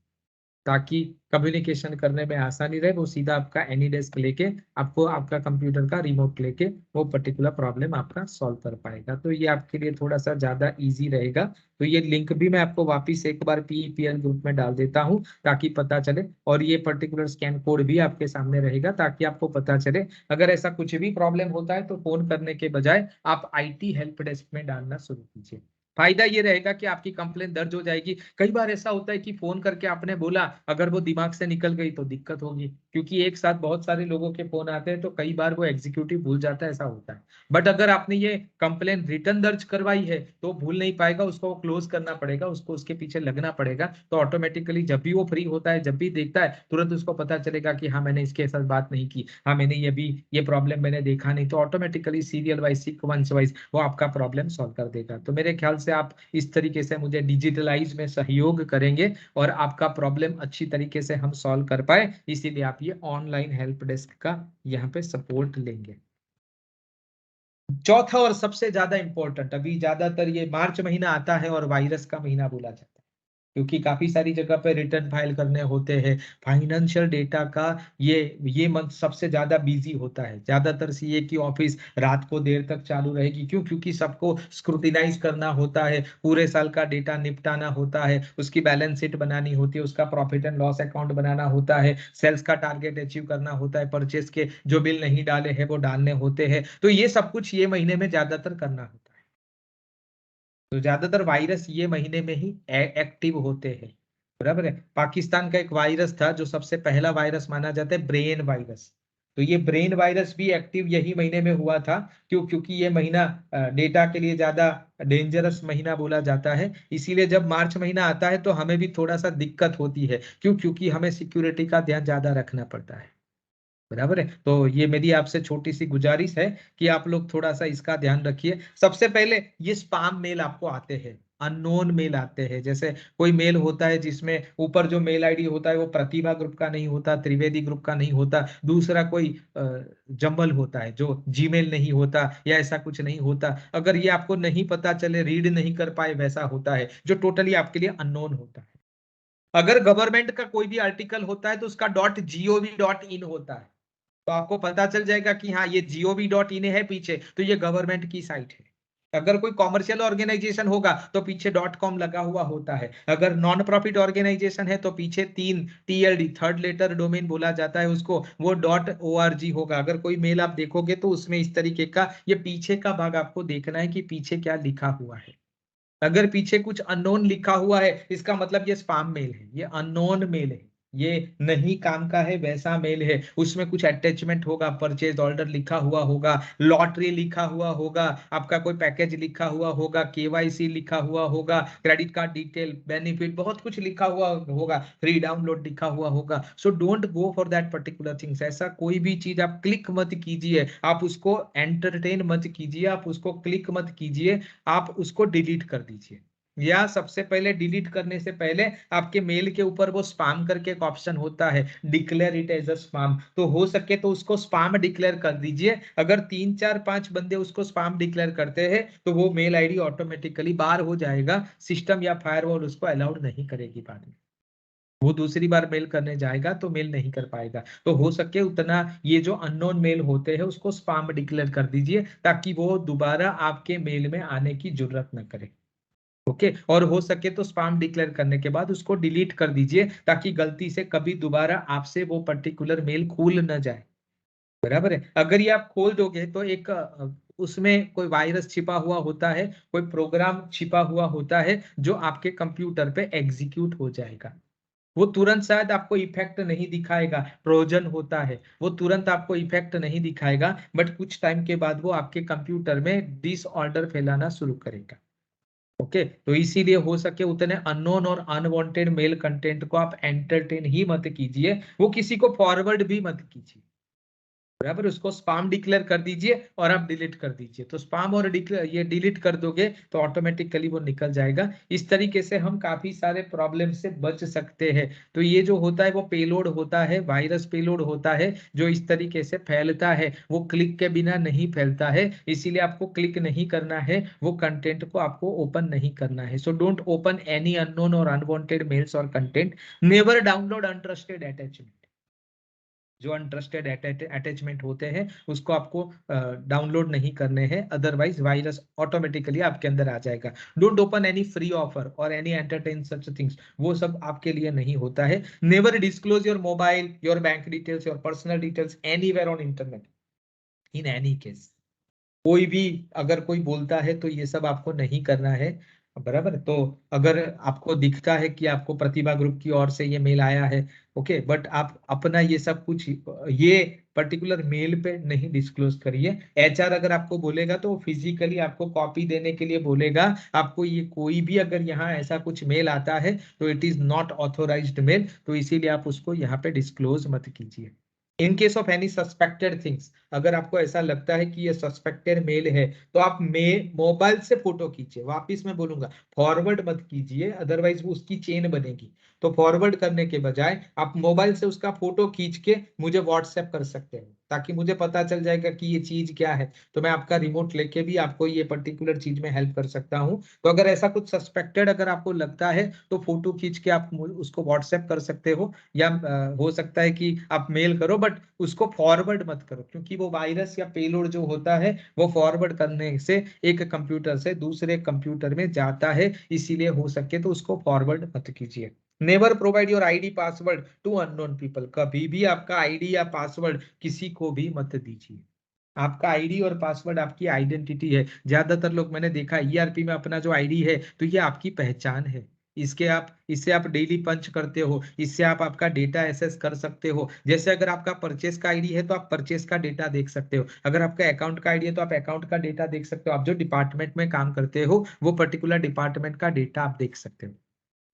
[SPEAKER 1] ताकि कम्युनिकेशन करने में आसानी रहे। वो सीधा आपका एनी डेस्क लेके आपको आपका कंप्यूटर का रिमोट लेके वो पर्टिकुलर प्रॉब्लम आपका सॉल्व कर पाएगा। तो ये आपके लिए थोड़ा सा ज्यादा इजी रहेगा। तो ये लिंक भी मैं आपको वापस एक बार पीईपीएल ग्रुप में डाल देता हूँ ताकि पता चले, और ये पर्टिकुलर स्कैन कोड भी आपके सामने रहेगा ताकि आपको पता चले। अगर ऐसा कुछ भी प्रॉब्लम होता है तो फोन करने के बजाय आप आईटी हेल्प डेस्क में डालना शुरू कीजिए। फायदा ये रहेगा कि आपकी कंप्लेन दर्ज हो जाएगी। कई बार ऐसा होता है कि फोन करके आपने बोला, अगर वो दिमाग से निकल गई तो दिक्कत होगी, क्योंकि एक साथ बहुत सारे लोगों के फोन आते हैं तो कई बार वो एग्जीक्यूटिव भूल जाता है, ऐसा होता है। बट अगर आपने ये कंप्लेन रिटर्न दर्ज करवाई है तो भूल नहीं पाएगा, उसको क्लोज करना पड़ेगा, उसको उसके पीछे लगना पड़ेगा। तो ऑटोमेटिकली जब भी वो फ्री होता है, जब भी देखता है, तुरंत उसको पता चलेगा कि हाँ मैंने इसके साथ बात नहीं की, हाँ मैंने ये भी ये प्रॉब्लम मैंने देखा नहीं, तो automatically serial wise sequence wise वो आपका प्रॉब्लम सॉल्व कर देगा। तो मेरे ख्याल से आप इस तरीके से मुझे डिजिटलाइज में सहयोग करेंगे और आपका प्रॉब्लम अच्छी तरीके से हम सॉल्व कर पाए, इसीलिए आप ये ऑनलाइन हेल्प डेस्क का यहाँ पे सपोर्ट लेंगे। चौथा और सबसे ज्यादा इंपॉर्टेंट, अभी ज्यादातर ये मार्च महीना आता है और वायरस का महीना बोला जाता है, क्योंकि काफी सारी जगह पे रिटर्न फाइल करने होते हैं। फाइनेंशियल डेटा का ये मंथ सबसे ज्यादा बिजी होता है। ज्यादातर सीए की ऑफिस रात को देर तक चालू रहेगी, क्यों? क्योंकि सबको स्क्रूटिनाइज करना होता है, पूरे साल का डेटा निपटाना होता है, उसकी बैलेंस शीट बनानी होती है, उसका प्रॉफिट एंड लॉस अकाउंट बनाना होता है, सेल्स का टारगेट अचीव करना होता है, परचेस के जो बिल नहीं डाले हैं वो डालने होते हैं। तो ये सब कुछ ये महीने में ज्यादातर करना होता है। तो ज्यादातर वायरस ये महीने में ही एक्टिव होते हैं। बराबर है। पाकिस्तान का एक वायरस था जो सबसे पहला वायरस माना जाता है, ब्रेन वायरस। तो ये ब्रेन वायरस भी एक्टिव यही महीने में हुआ था। क्यों? क्योंकि ये महीना डेटा के लिए ज्यादा डेंजरस महीना बोला जाता है। इसीलिए जब मार्च महीना आता है तो हमें भी थोड़ा सा दिक्कत होती है। क्यों? क्योंकि हमें सिक्योरिटी का ध्यान ज्यादा रखना पड़ता है। बराबर है। तो ये मेरी आपसे छोटी सी गुजारिश है कि आप लोग थोड़ा सा इसका ध्यान रखिए। सबसे पहले ये स्पाम मेल आपको आते हैं, अननोन मेल आते हैं। जैसे कोई मेल होता है जिसमें ऊपर जो मेल आईडी होता है वो प्रतिभा ग्रुप का नहीं होता, त्रिवेदी ग्रुप का नहीं होता, दूसरा कोई जंबल होता है जो जीमेल नहीं होता या ऐसा कुछ नहीं होता। अगर ये आपको नहीं पता चले, रीड नहीं कर पाए, वैसा होता है जो टोटली आपके लिए अननोन होता है। अगर गवर्नमेंट का कोई भी आर्टिकल होता है तो उसका .gov.in होता है, तो आपको पता चल जाएगा कि हाँ ये gov.in है पीछे, तो ये गवर्नमेंट की साइट है। अगर कोई कॉमर्शियल ऑर्गेनाइजेशन होगा तो पीछे .com लगा हुआ होता है। अगर नॉन प्रॉफिट ऑर्गेनाइजेशन है तो पीछे 3 TLD, थर्ड लेटर डोमेन बोला जाता है उसको, वो .org होगा। अगर कोई मेल आप देखोगे तो उसमें इस तरीके का ये पीछे का भाग आपको देखना है कि पीछे क्या लिखा हुआ है। अगर पीछे कुछ अननोन लिखा हुआ है, इसका मतलब ये स्पैम मेल है, ये अननोन मेल है, ये नहीं काम का है, वैसा मेल है। उसमें कुछ अटैचमेंट होगा, परचेज ऑर्डर लिखा हुआ होगा, लॉटरी लिखा हुआ होगा, आपका कोई पैकेज लिखा हुआ होगा, केवाईसी लिखा हुआ होगा, क्रेडिट कार्ड डिटेल, बेनिफिट, बहुत कुछ लिखा हुआ होगा, फ्री डाउनलोड लिखा हुआ होगा। So don't go for that particular things. ऐसा कोई भी चीज आप क्लिक मत कीजिए, आप उसको एंटरटेन मत कीजिए, आप उसको क्लिक मत कीजिए, आप उसको डिलीट कर दीजिए। या सबसे पहले डिलीट करने से पहले आपके मेल के ऊपर वो स्पैम करके एक ऑप्शन होता है, declare it as a spam, तो हो सके तो उसको स्पैम डिक्लेयर कर दीजिए। अगर 3 4 5 बंदे उसको स्पैम डिक्लेयर करते हैं तो वो मेल आईडी ऑटोमेटिकली बाहर हो जाएगा, सिस्टम या फायरवॉल उसको अलाउड नहीं करेगी बाद में। वो दूसरी बार मेल करने जाएगा तो मेल नहीं कर पाएगा। तो हो सके उतना ये जो अननोन मेल होते हैं उसको स्पैम डिक्लेयर कर दीजिए, ताकि वो दोबारा आपके मेल में आने की जरूरत न करे। ओके। और हो सके तो स्पैम डिक्लेयर करने के बाद उसको डिलीट कर दीजिए, ताकि गलती से कभी दोबारा आपसे वो पर्टिकुलर मेल खुल न जाए। बराबर है। अगर ये आप खोल दोगे तो एक उसमें कोई वायरस छिपा हुआ होता है, कोई प्रोग्राम छिपा हुआ होता है जो आपके कंप्यूटर पे एग्जीक्यूट हो जाएगा। वो तुरंत शायद आपको इफेक्ट नहीं दिखाएगा, ट्रोजन होता है, वो तुरंत आपको इफेक्ट नहीं दिखाएगा, बट कुछ टाइम के बाद वो आपके कंप्यूटर में डिसऑर्डर फैलाना शुरू करेगा। ओके। तो इसीलिए हो सके उतने अननोन और अनवांटेड मेल कंटेंट को आप एंटरटेन ही मत कीजिए, वो किसी को फॉरवर्ड भी मत कीजिए। बराबर, उसको स्पैम डिक्लेयर कर दीजिए और आप डिलीट कर दीजिए। तो स्पैम और ये डिलीट कर दोगे तो ऑटोमेटिकली वो निकल जाएगा। इस तरीके से हम काफी सारे प्रॉब्लम से बच सकते हैं। तो ये जो होता है वो पेलोड होता है, वायरस पेलोड होता है, जो इस तरीके से फैलता है, वो क्लिक के बिना नहीं फैलता है। इसीलिए आपको क्लिक नहीं करना है, वो कंटेंट को आपको ओपन नहीं करना है। So don't open any unknown और अनवांटेड मेल्स और content. Never download untrusted attachment. जो अनट्रस्टेड अटैचमेंट होते हैं उसको आपको डाउनलोड नहीं करने हैं, अदरवाइज वायरस ऑटोमेटिकली आपके अंदर आ जाएगा। Don't open any free offer और एनी एंटरटेन सच थिंग्स, वो सब आपके लिए नहीं होता है। Never disclose your mobile, your bank details, your personal details anywhere on internet in any case. कोई भी अगर कोई बोलता है तो ये सब आपको नहीं करना है। बराबर। तो अगर आपको दिखता है कि आपको प्रतिभा ग्रुप की ओर से ये मेल आया है, ओके, बट आप अपना ये सब कुछ ये पर्टिकुलर मेल पे नहीं डिस्क्लोज करिए। एचआर अगर आपको बोलेगा तो फिजिकली आपको कॉपी देने के लिए बोलेगा। आपको ये कोई भी अगर यहाँ ऐसा कुछ मेल आता है तो it is not authorized mail, तो इसीलिए आप उसको यहाँ पे डिस्क्लोज मत कीजिए। In case of any suspected things, अगर आपको ऐसा लगता है कि ये सस्पेक्टेड मेल है तो आप मोबाइल से फोटो खींचिए। वापिस मैं बोलूंगा, फॉरवर्ड मत कीजिए, अदरवाइज वो उसकी चेन बनेगी। तो फॉरवर्ड करने के बजाय आप मोबाइल से उसका फोटो खींच के मुझे व्हाट्सएप कर सकते हैं, ताकि मुझे पता चल जाएगा कि ये चीज क्या है, तो मैं आपका रिमोट लेके भी आपको ये पर्टिकुलर चीज में हेल्प कर सकता हूँ। तो अगर ऐसा कुछ सस्पेक्टेड अगर आपको लगता है तो फोटो खींच के आप उसको व्हाट्सएप कर सकते हो, या हो सकता है कि आप मेल करो, बट उसको फॉरवर्ड मत करो, क्योंकि वो वायरस या पेलोड जो होता है वो फॉरवर्ड करने से एक कंप्यूटर से दूसरे कंप्यूटर में जाता है, इसीलिए हो सके तो उसको फॉरवर्ड मत कीजिए। Never provide your ID password to unknown people. कभी भी आपका आईडी या पासवर्ड किसी को भी मत दीजिए। आपका आईडी और पासवर्ड आपकी आइडेंटिटी है। ज्यादातर लोग मैंने देखा ईआरपी में अपना जो आईडी है तो ये आपकी पहचान है। इससे आप डेली पंच करते हो, इससे आप आपका डेटा एसेस कर सकते हो। जैसे अगर आपका परचेस का आईडी है तो आप परचेस का डेटा देख सकते हो, अगर आपका अकाउंट का आईडी है तो आप अकाउंट का डेटा देख सकते हो, आप जो डिपार्टमेंट में काम करते हो वो पर्टिकुलर डिपार्टमेंट का डेटा आप देख सकते हो।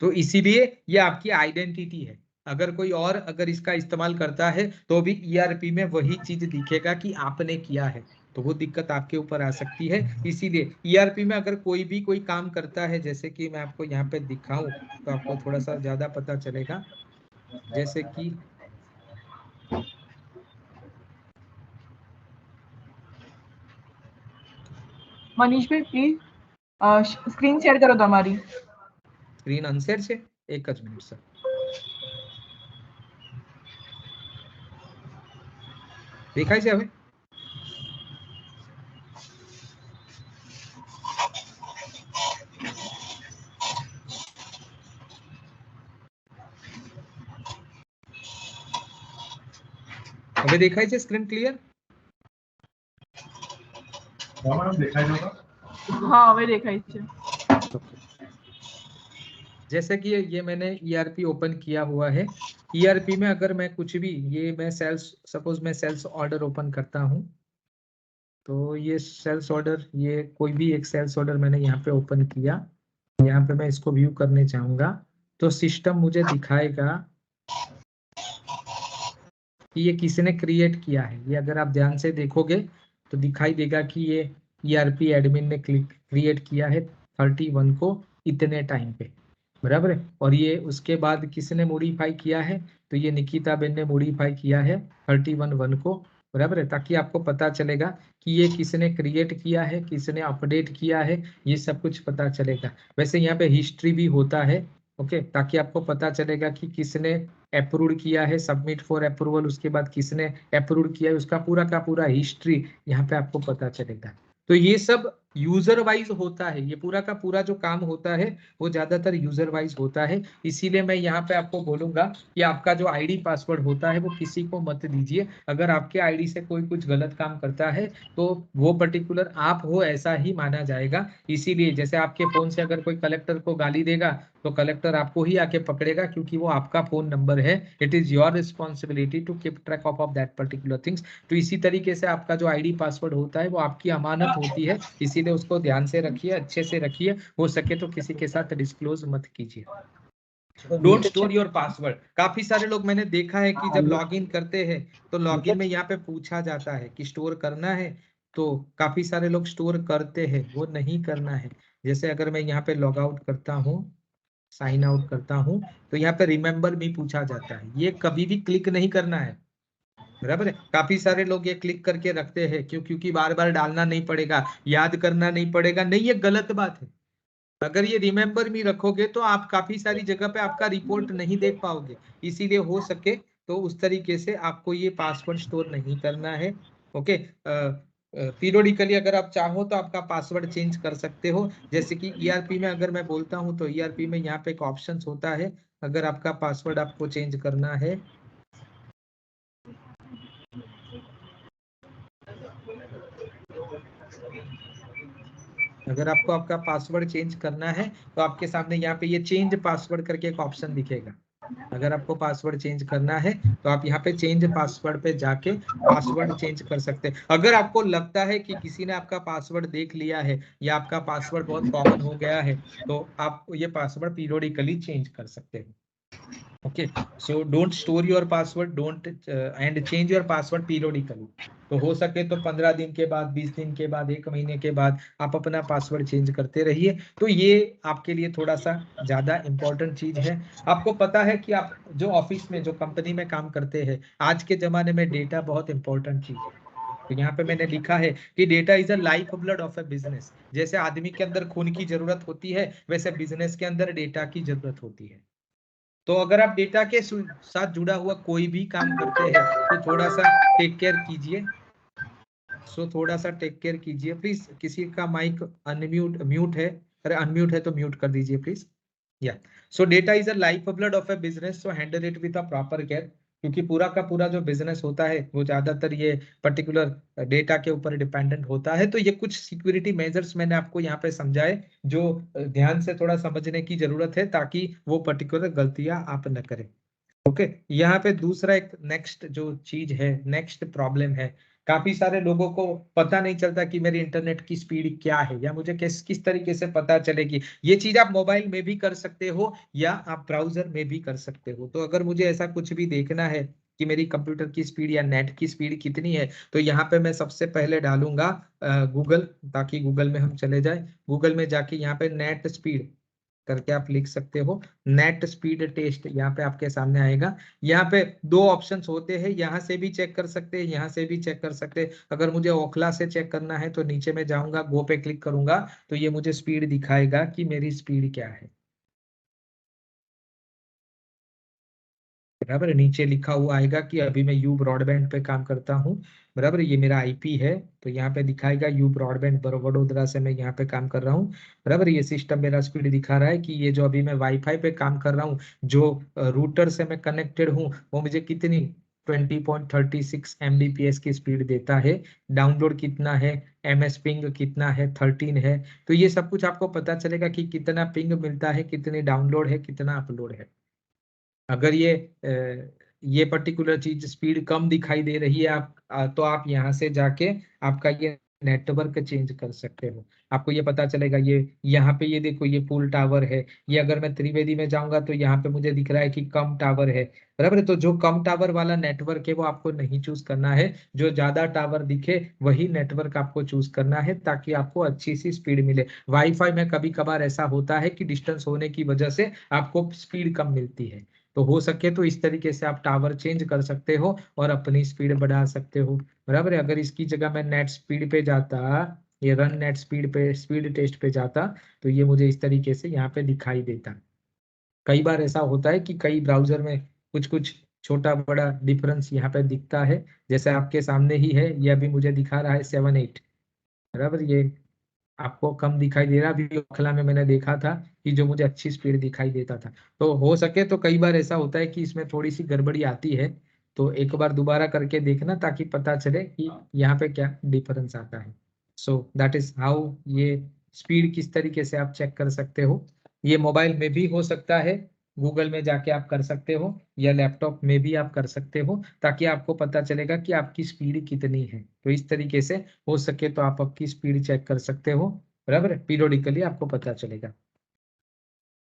[SPEAKER 1] तो इसीलिए ये आपकी आइडेंटिटी है। अगर कोई और अगर इसका इस्तेमाल करता है तो भी ईआरपी में वही चीज दिखेगा कि आपने किया है, तो वो दिक्कत आपके ऊपर आ सकती है। इसीलिए ईआरपी में अगर कोई भी कोई काम करता है, जैसे कि मैं आपको यहाँ पे दिखाऊं तो आपको थोड़ा सा ज्यादा पता चलेगा। जैसे कि
[SPEAKER 2] मनीष भाई प्लीज स्क्रीन शेयर करो તમારી
[SPEAKER 1] સ્ક્રીન અનશેર છે, એક જ મિનિટ સર। દેખાય છે હવે? હવે દેખાય છે સ્ક્રીન ક્લિયર?
[SPEAKER 2] हाँ હવે દેખાય છે।
[SPEAKER 1] जैसे कि ये मैंने ईआरपी ओपन किया हुआ है। ईआरपी में अगर मैं कुछ भी, ये मैं सेल्स, सपोज मैं सेल्स ऑर्डर ओपन करता हूं, तो ये सेल्स ऑर्डर, ये कोई भी एक सेल्स ऑर्डर मैंने यहाँ पे ओपन किया, यहाँ पे मैं इसको व्यू करने चाहूंगा तो सिस्टम मुझे दिखाएगा कि ये किसने क्रिएट किया है। ये अगर आप ध्यान से देखोगे तो दिखाई देगा कि ये ईआरपी एडमिन ने क्रिएट किया है 31 को इतने टाइम पे, बराबर है। और ये उसके बाद किसने मॉडिफाई किया है, तो ये निकिता बेन ने मॉडिफाई किया है 31/1 को, बराबर है। ताकि आपको पता चलेगा कि ये किसने क्रिएट किया है, किसने अपडेट किया है, ये सब कुछ पता चलेगा। वैसे यहाँ पे हिस्ट्री भी होता है, ओके, ताकि आपको पता चलेगा कि किसने अप्रूव किया है, सबमिट फॉर अप्रूवल, उसके बाद किसने अप्रूव किया है, उसका पूरा का पूरा हिस्ट्री यहाँ पे आपको पता चलेगा। तो ये सब यूजर वाइज होता है, ये पूरा का पूरा जो काम होता है वो ज्यादातर यूजर वाइज होता है। इसीलिए मैं यहाँ पे आपको बोलूंगा कि आपका जो आईडी पासवर्ड होता है वो किसी को मत दीजिए। अगर आपके आईडी से कोई कुछ गलत काम करता है तो वो पर्टिकुलर आप हो ऐसा ही माना जाएगा। इसीलिए जैसे आपके फोन से अगर कोई कलेक्टर को गाली देगा तो कलेक्टर आपको ही आके पकड़ेगा, क्योंकि वो आपका फोन नंबर है। It is your responsibility to keep track of that particular things. तो इसी तरीके से आपका जो आईडी पासवर्ड होता है वो आपकी अमानत होती है, इसीलिए उसको ध्यान से रखिए, अच्छे से रखिए। हो सके तो किसी के साथ डिस्क्लोज मत कीजिए। Don't store your password. काफी सारे लोग मैंने देखा है कि जब लॉगिन करते हैं तो लॉगिन में यहाँ पे पूछा जाता है कि स्टोर करना है, तो काफी सारे लोग स्टोर करते हैं, वो नहीं करना है। जैसे अगर मैं यहाँ पे लॉग आउट करता हूँ, साइन आउट करता हूं, तो यहाँ पे रिमेंबर भी पूछा जाता है, ये कभी भी क्लिक नहीं करना है, बराबर है। काफी सारे लोग ये क्लिक करके रखते हैं, क्योंकि बार बार डालना नहीं पड़ेगा, याद करना नहीं पड़ेगा। नहीं, ये गलत बात है। अगर ये रिमेंबर भी रखोगे तो आप काफी सारी जगह पे आपका रिपोर्ट नहीं देख पाओगे। इसीलिए हो सके तो उस तरीके से आपको ये पासवर्ड स्टोर नहीं करना है, ओके। पीरियोडिकली अगर आप चाहो तो आपका पासवर्ड चेंज कर सकते हो। जैसे कि ईआरपी में अगर मैं बोलता हूं तो ईआरपी में यहाँ पे एक ऑप्शन होता है, अगर आपका पासवर्ड आपको चेंज करना है, अगर आपको आपका पासवर्ड चेंज करना है तो आपके सामने यहाँ पे ये चेंज पासवर्ड करके एक ऑप्शन दिखेगा। अगर आपको पासवर्ड चेंज करना है तो आप यहाँ पे चेंज पासवर्ड पे जाके पासवर्ड चेंज कर सकते हैं। अगर आपको लगता है कि किसी ने आपका पासवर्ड देख लिया है या आपका पासवर्ड बहुत कॉमन हो गया है तो आप ये पासवर्ड पीरियोडिकली चेंज कर सकते हैं। Okay, so don't store your password, don't and change your password periodically. तो हो सके तो 15 दिन के बाद, 20 दिन के बाद, 1 महीने के बाद आप अपना पासवर्ड चेंज करते रहिए। तो ये आपके लिए थोड़ा सा ज्यादा इंपॉर्टेंट चीज है। आपको पता है कि आप जो ऑफिस में, जो कंपनी में काम करते हैं, आज के जमाने में डेटा बहुत इंपॉर्टेंट चीज है। तो यहाँ पे मैंने लिखा है कि data is a life blood of A business. जैसे आदमी के अंदर खून की जरूरत होती है, वैसे बिजनेस के अंदर डेटा की जरूरत होती है। तो अगर आप डेटा के साथ जुड़ा हुआ कोई भी काम करते हैं तो थोड़ा सा टेक केयर कीजिए। थोड़ा सा टेक केयर कीजिए प्लीज। किसी का माइक अनम्यूट म्यूट है, अरे अनम्यूट है तो म्यूट कर दीजिए प्लीज। या सो data is a life blood of A business, so handle it with a proper care. क्योंकि पूरा का पूरा जो बिजनेस होता है वो ज्यादातर ये पर्टिकुलर डेटा के ऊपर डिपेंडेंट होता है। तो ये कुछ सिक्योरिटी मेजर्स मैंने आपको यहाँ पे समझाए जो ध्यान से थोड़ा समझने की जरूरत है ताकि वो पर्टिकुलर गलतियां आप न करें। ओके, यहाँ पे दूसरा एक नेक्स्ट जो चीज है, नेक्स्ट प्रॉब्लम है, काफी सारे लोगों को पता नहीं चलता कि मेरी इंटरनेट की स्पीड क्या है या मुझे किस तरीके से पता चलेगी। ये चीज आप मोबाइल में भी कर सकते हो या आप ब्राउजर में भी कर सकते हो। तो अगर मुझे ऐसा कुछ भी देखना है कि मेरी कंप्यूटर की स्पीड या नेट की स्पीड कितनी है, तो यहाँ पे मैं सबसे पहले डालूंगा गूगल, ताकि गूगल में हम चले जाए। गूगल में जाके यहाँ पे नेट स्पीड करके आप लिख सकते हो, नेट स्पीड टेस्ट यहाँ पे आपके सामने आएगा। यहाँ पे दो ऑप्शंस होते हैं, यहाँ से भी चेक कर सकते हैं, यहाँ से भी चेक कर सकते हैं। अगर मुझे ओखला से चेक करना है तो नीचे में जाऊंगा, गो पे क्लिक करूंगा तो ये मुझे स्पीड दिखाएगा कि मेरी स्पीड क्या है। बराबर, नीचे लिखा हुआ आएगा कि अभी मैं यू ब्रॉडबैंड पे काम करता हूँ। बराबर, ये मेरा आईपी है तो यहाँ पे दिखाएगा यू ब्रॉडबैंड वडोदरा से मैं यहाँ पे काम कर रहा हूँ। बराबर, ये सिस्टम मेरा स्पीड दिखा रहा है कि ये जो अभी मैं वाईफाई पे काम कर रहा हूँ, जो रूटर से मैं कनेक्टेड हूँ, वो मुझे कितनी 20.36 Mbps की स्पीड देता है। डाउनलोड कितना है, एमएस पिंग कितना है, 13 है। तो ये सब कुछ आपको पता चलेगा कि कितना पिंग मिलता है, कितनी डाउनलोड है, कितना अपलोड है। अगर ये पर्टिकुलर चीज स्पीड कम दिखाई दे रही है तो आप यहाँ से जाके आपका ये नेटवर्क चेंज कर सकते हो। आपको ये पता चलेगा, ये यहाँ पे ये देखो ये फुल टावर है। ये अगर मैं त्रिवेदी में जाऊंगा तो यहाँ पे मुझे दिख रहा है कि कम टावर है। बराबर है, तो जो कम टावर वाला नेटवर्क है वो आपको नहीं चूज करना है, जो ज्यादा टावर दिखे वही नेटवर्क आपको चूज करना है ताकि आपको अच्छी सी स्पीड मिले। वाईफाई में कभी कभार ऐसा होता है कि डिस्टेंस होने की वजह से आपको स्पीड कम मिलती है। तो हो सके तो इस तरीके से आप टावर चेंज कर सकते हो और अपनी स्पीड बढ़ा सकते हो। बराबर है, अगर इसकी जगह मैं नेट स्पीड पे जाता, ये रन नेट स्पीड पे, स्पीड टेस्ट पे जाता, तो ये मुझे इस तरीके से यहाँ पे दिखाई देता। कई बार ऐसा होता है कि कई ब्राउजर में कुछ कुछ छोटा बड़ा डिफरेंस यहाँ पे दिखता है। जैसे आपके सामने ही है, ये अभी मुझे दिखा रहा है 7-8। बराबर, ये आपको कम दिखाई दे रहा। अभी ओखला में मैंने देखा था कि जो मुझे अच्छी स्पीड दिखाई देता था। तो हो सके तो कई बार ऐसा होता है कि इसमें थोड़ी सी गड़बड़ी आती है, तो एक बार दोबारा करके देखना ताकि पता चले कि यहाँ पे क्या डिफरेंस आता है। सो दैट इज हाउ ये स्पीड किस तरीके से आप चेक कर सकते हो। ये मोबाइल में भी हो सकता है, गूगल में जाके आप कर सकते हो, या लैपटॉप में भी आप कर सकते हो, ताकि आपको पता चलेगा कि आपकी स्पीड कितनी है। तो इस तरीके से हो सके तो आप आपकी स्पीड चेक कर सकते हो। बराबर, पीरियोडिकली आपको पता चलेगा।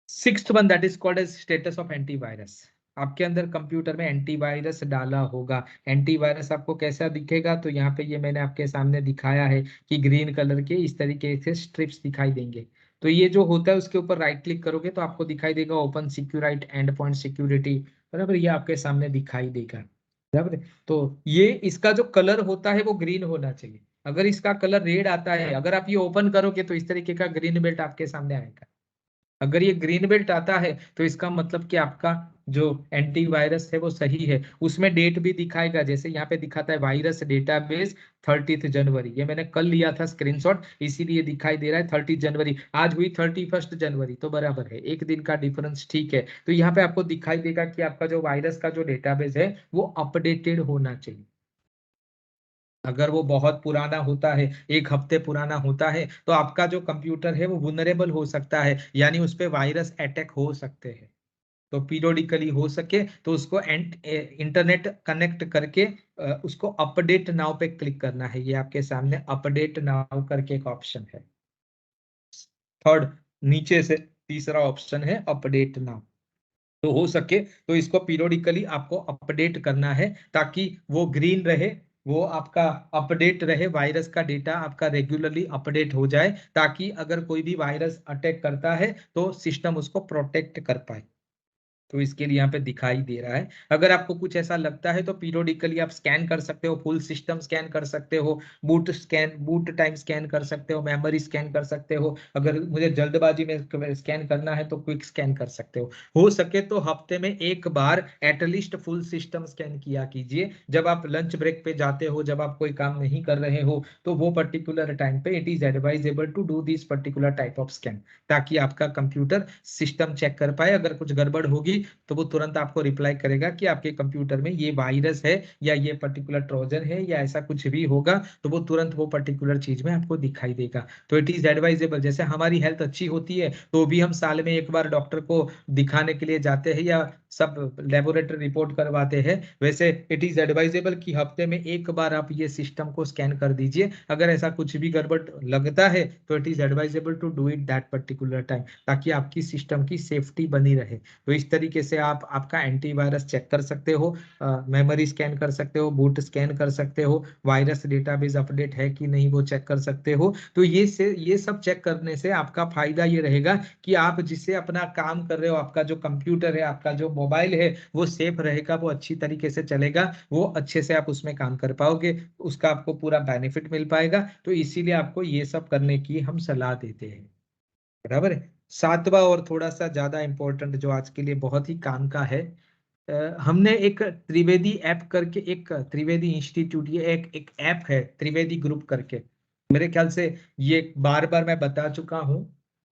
[SPEAKER 1] Sixth one that is called as status of antivirus. आपके अंदर कंप्यूटर में एंटीवायरस डाला होगा। एंटीवायरस आपको कैसा दिखेगा, तो यहाँ पे ये मैंने आपके सामने दिखाया है कि ग्रीन कलर के इस तरीके से स्ट्रिप्स दिखाई देंगे। तो ये जो होता है उसके ऊपर राइट क्लिक करोगे तो आपको दिखाई देगा ओपन सिक्योराइट एंड पॉइंट सिक्योरिटी। बराबर, ये आपके सामने दिखाई देगा। बराबर, तो ये इसका जो कलर होता है वो ग्रीन होना चाहिए। अगर इसका कलर रेड आता है, अगर आप ये ओपन करोगे तो इस तरीके का ग्रीन बेल्ट आपके सामने आएगा। अगर ये ग्रीन बेल्ट आता है तो इसका मतलब कि आपका जो एंटीवायरस है वो सही है। उसमें डेट भी दिखाएगा, जैसे यहाँ पे दिखाता है वायरस डेटाबेस 30 जनवरी। ये मैंने कल लिया था स्क्रीनशॉट, इसीलिए दिखाई दे रहा है 30 जनवरी। आज हुई 31 जनवरी, तो बराबर है, एक दिन का डिफरेंस ठीक है। तो यहाँ पे आपको दिखाई देगा कि आपका जो वायरस का जो डेटाबेस है वो अपडेटेड होना चाहिए। अगर वो बहुत पुराना होता है, 1 हफ्ते पुराना होता है, तो आपका जो कंप्यूटर है वो वुनरेबल हो सकता है, यानी उस पे वायरस अटैक हो सकते हैं। तो पीरियोडिकली हो सके तो उसको इंटरनेट कनेक्ट करके उसको अपडेट नाउ पे क्लिक करना है। ये आपके सामने अपडेट नाउ करके एक ऑप्शन है, थर्ड नीचे से तीसरा ऑप्शन है अपडेट नाउ। तो हो सके तो इसको पीरियोडिकली आपको अपडेट करना है, ताकि वो ग्रीन रहे, वो आपका अपडेट रहे, वायरस का डेटा आपका रेगुलरली अपडेट हो जाए, ताकि अगर कोई भी वायरस अटैक करता है तो सिस्टम उसको प्रोटेक्ट कर पाए। तो इसके लिए यहाँ पे दिखाई दे रहा है। अगर आपको कुछ ऐसा लगता है तो पीरियोडिकली आप स्कैन कर सकते हो, फुल सिस्टम स्कैन कर सकते हो, बूट टाइम स्कैन कर सकते हो, मेमोरी स्कैन कर सकते हो। अगर मुझे जल्दबाजी में स्कैन करना है तो क्विक स्कैन कर सकते हो सके तो हफ्ते में एक बार एटलीस्ट फुल सिस्टम स्कैन किया कीजिए। जब आप लंच ब्रेक पे जाते हो, जब आप कोई काम नहीं कर रहे हो, तो वो पर्टिकुलर टाइम पे it is advisable to do this particular type of scan, ताकि आपका कंप्यूटर सिस्टम चेक कर पाए। अगर कुछ गड़बड़ होगी तो वो तुरंत आपको रिप्लाई करेगा कि आपके कंप्यूटर में ये वायरस है या ये पर्टिकुलर ट्रोजन है या ऐसा कुछ भी होगा, तो वो तुरंत वो पर्टिकुलर चीज में आपको दिखाई देगा। तो इट इज एडवाइजेबल, जैसे हमारी हेल्थ अच्छी होती है तो भी हम साल में एक बार डॉक्टर को दिखाने के लिए जाते हैं या सब लेबोरेटरी रिपोर्ट करवाते हैं, वैसे इट इज एडवाइजेबल कि हफ्ते में एक बार आप ये सिस्टम को स्कैन कर दीजिए। अगर ऐसा कुछ भी गड़बड़ लगता है तो it is advisable to do it that particular time, ताकि आपकी सिस्टम की सेफ्टी बनी रहे। तो इस तरीके से आप आपका एंटीवायरस चेक कर सकते हो, मेमोरी स्कैन कर सकते हो, बूट स्कैन कर सकते हो, वायरस डेटाबेस अपडेट है कि नहीं वो चेक कर सकते हो। तो ये सब चेक करने से आपका फायदा ये रहेगा कि आप जिससे अपना काम कर रहे हो, आपका जो कंप्यूटर है, आपका जो मोबाइल है, वो सेफ रहेगा, वो अच्छी तरीके से चलेगा, वो अच्छे से आप उसमें काम कर पाओगे, उसका आपको पूरा बेनिफिट मिल पाएगा। तो इसीलिए आपको ये सब करने की हम सलाह देते हैं। बराबर है। सातवां और थोड़ा सा ज्यादा इंपॉर्टेंट जो आज के लिए बहुत ही काम का है, हमने एक त्रिवेदी ऐप करके, एक त्रिवेदी इंस्टीट्यूट, ये एक ऐप है त्रिवेदी ग्रुप करके, मेरे ख्याल से ये बार बार मैं बता चुका हूँ।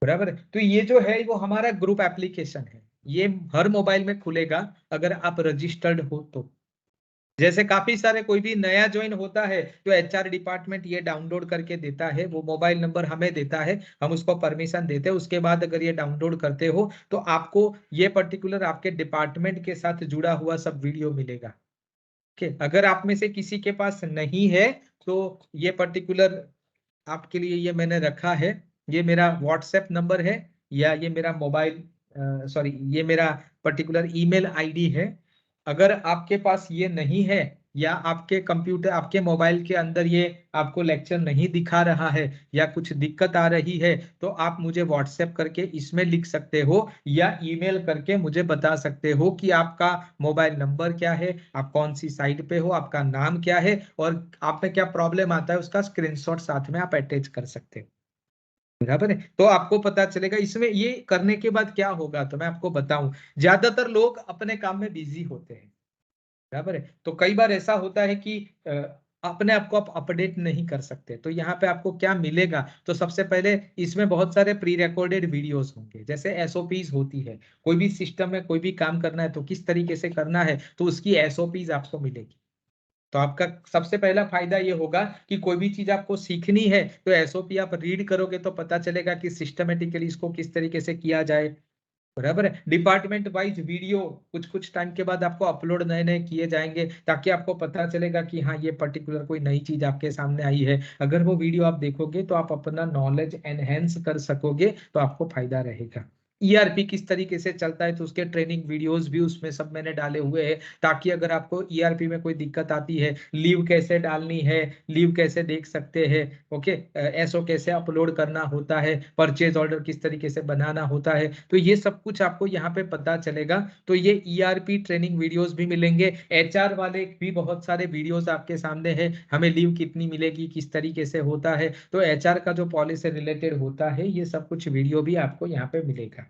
[SPEAKER 1] बराबर है। तो ये जो है वो हमारा ग्रुप एप्लीकेशन है, ये हर मोबाइल में खुलेगा अगर आप रजिस्टर्ड हो तो। जैसे काफी सारे कोई भी नया ज्वाइन होता है तो एचआर डिपार्टमेंट ये डाउनलोड करके देता है, वो मोबाइल नंबर हमें देता है, हम उसको परमिशन देते हैं। उसके बाद अगर ये डाउनलोड करते हो तो आपको ये पर्टिकुलर आपके डिपार्टमेंट के साथ जुड़ा हुआ सब वीडियो मिलेगा। ओके, अगर आप में से किसी के पास नहीं है तो ये पर्टिकुलर आपके लिए ये मैंने रखा है, ये मेरा व्हाट्सएप नंबर है, या ये मेरा मोबाइल सॉरी ये मेरा पर्टिकुलर ईमेल आईडी है। अगर आपके पास ये नहीं है, या आपके कंप्यूटर आपके मोबाइल के अंदर ये आपको लेक्चर नहीं दिखा रहा है, या कुछ दिक्कत आ रही है, तो आप मुझे व्हाट्सएप करके इसमें लिख सकते हो, या ईमेल करके मुझे बता सकते हो कि आपका मोबाइल नंबर क्या है, आप कौन सी साइट पे हो, आपका नाम क्या है, और आप में क्या प्रॉब्लम आता है, उसका स्क्रीनशॉट साथ में आप अटैच कर सकते हो। बराबर है। तो आपको पता चलेगा इसमें ये करने के बाद क्या होगा, तो मैं आपको बताऊं। ज्यादातर लोग अपने काम में बिजी होते हैं, बराबर है, तो कई बार ऐसा होता है कि अपने आप को आप अपडेट नहीं कर सकते। तो यहाँ पे आपको क्या मिलेगा, तो सबसे पहले इसमें बहुत सारे प्री रिकॉर्डेड वीडियोस होंगे, जैसे एसओपीज होती है, कोई भी सिस्टम में कोई भी काम करना है तो किस तरीके से करना है, तो उसकी एसओपीज आपको मिलेगी। तो आपका सबसे पहला फायदा ये होगा कि कोई भी चीज आपको सीखनी है तो एसओपी आप रीड करोगे तो पता चलेगा कि सिस्टमेटिकली इसको किस तरीके से किया जाए। बराबर है। डिपार्टमेंट वाइज वीडियो कुछ कुछ टाइम के बाद आपको अपलोड नए नए किए जाएंगे, ताकि आपको पता चलेगा कि हाँ ये पर्टिकुलर कोई नई चीज आपके सामने आई है। अगर वो वीडियो आप देखोगे तो आप अपना नॉलेज एनहेंस कर सकोगे, तो आपको फायदा रहेगा। ईआरपी किस तरीके से चलता है तो उसके ट्रेनिंग वीडियोस भी उसमें सब मैंने डाले हुए हैं, ताकि अगर आपको ईआरपी में कोई दिक्कत आती है, लीव कैसे डालनी है, लीव कैसे देख सकते हैं, ओके, एसओ कैसे अपलोड करना होता है, परचेज ऑर्डर किस तरीके से बनाना होता है, तो ये सब कुछ आपको यहाँ पे पता चलेगा। तो ये ईआरपी ट्रेनिंग वीडियोस भी मिलेंगे, एचआर वाले भी बहुत सारे वीडियोस आपके सामने हैं, हमें लीव कितनी मिलेगी, किस तरीके से होता है, तो एचआर का जो पॉलिसी रिलेटेड होता है, ये सब कुछ वीडियो भी आपको यहाँ पे मिलेगा।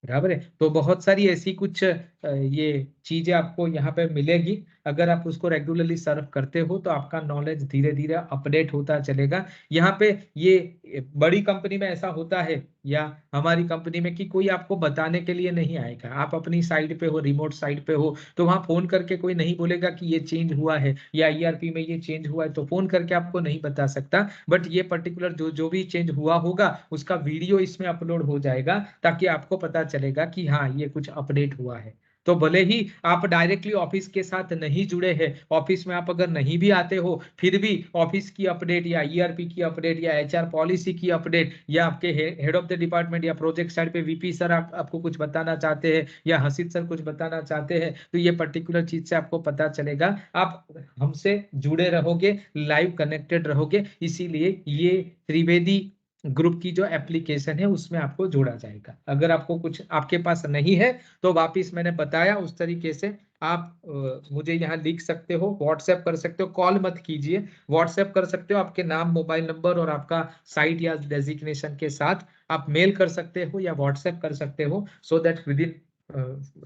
[SPEAKER 1] बराबर है। तो बहुत सारी ऐसी कुछ ये चीजें आपको यहाँ पे मिलेगी। अगर आप उसको रेगुलरली सर्व करते हो तो आपका नॉलेज धीरे धीरे अपडेट होता चलेगा। यहाँ पे ये बड़ी कंपनी में ऐसा होता है या हमारी कंपनी में कि कोई आपको बताने के लिए नहीं आएगा। आप अपनी साइड पे हो, रिमोट साइड पे हो, तो वहां फोन करके कोई नहीं बोलेगा कि ये चेंज हुआ है या ईआरपी में ये चेंज हुआ है, तो फोन करके आपको नहीं बता सकता। बट ये पर्टिकुलर जो जो भी चेंज हुआ होगा उसका वीडियो इसमें अपलोड हो जाएगा, ताकि आपको पता चलेगा कि हाँ ये कुछ अपडेट हुआ है। तो भले ही आप डायरेक्टली ऑफिस के साथ नहीं जुड़े हैं, ऑफिस में आप अगर नहीं भी आते हो, फिर भी ऑफिस की अपडेट या ईआरपी की अपडेट या एचआर पॉलिसी की अपडेट या आपके हेड ऑफ द डिपार्टमेंट या प्रोजेक्ट साइड पे वीपी सर आपको कुछ बताना चाहते हैं या हसीद सर कुछ बताना चाहते हैं, तो ये पर्टिकुलर चीज से आपको पता चलेगा। आप हमसे जुड़े रहोगे, लाइव कनेक्टेड रहोगे, इसीलिए ये त्रिवेदी ग्रुप की जो एप्लीकेशन है उसमें आपको जोड़ा जाएगा। अगर आपको कुछ आपके पास नहीं है तो वापिस मैंने बताया उस तरीके से आप मुझे यहाँ लिख सकते हो, व्हाट्सएप कर सकते हो, कॉल मत कीजिए, व्हाट्सएप कर सकते हो आपके नाम, मोबाइल नंबर और आपका साइट या डेजिग्नेशन के साथ। आप मेल कर सकते हो या व्हाट्सएप कर सकते हो, so that within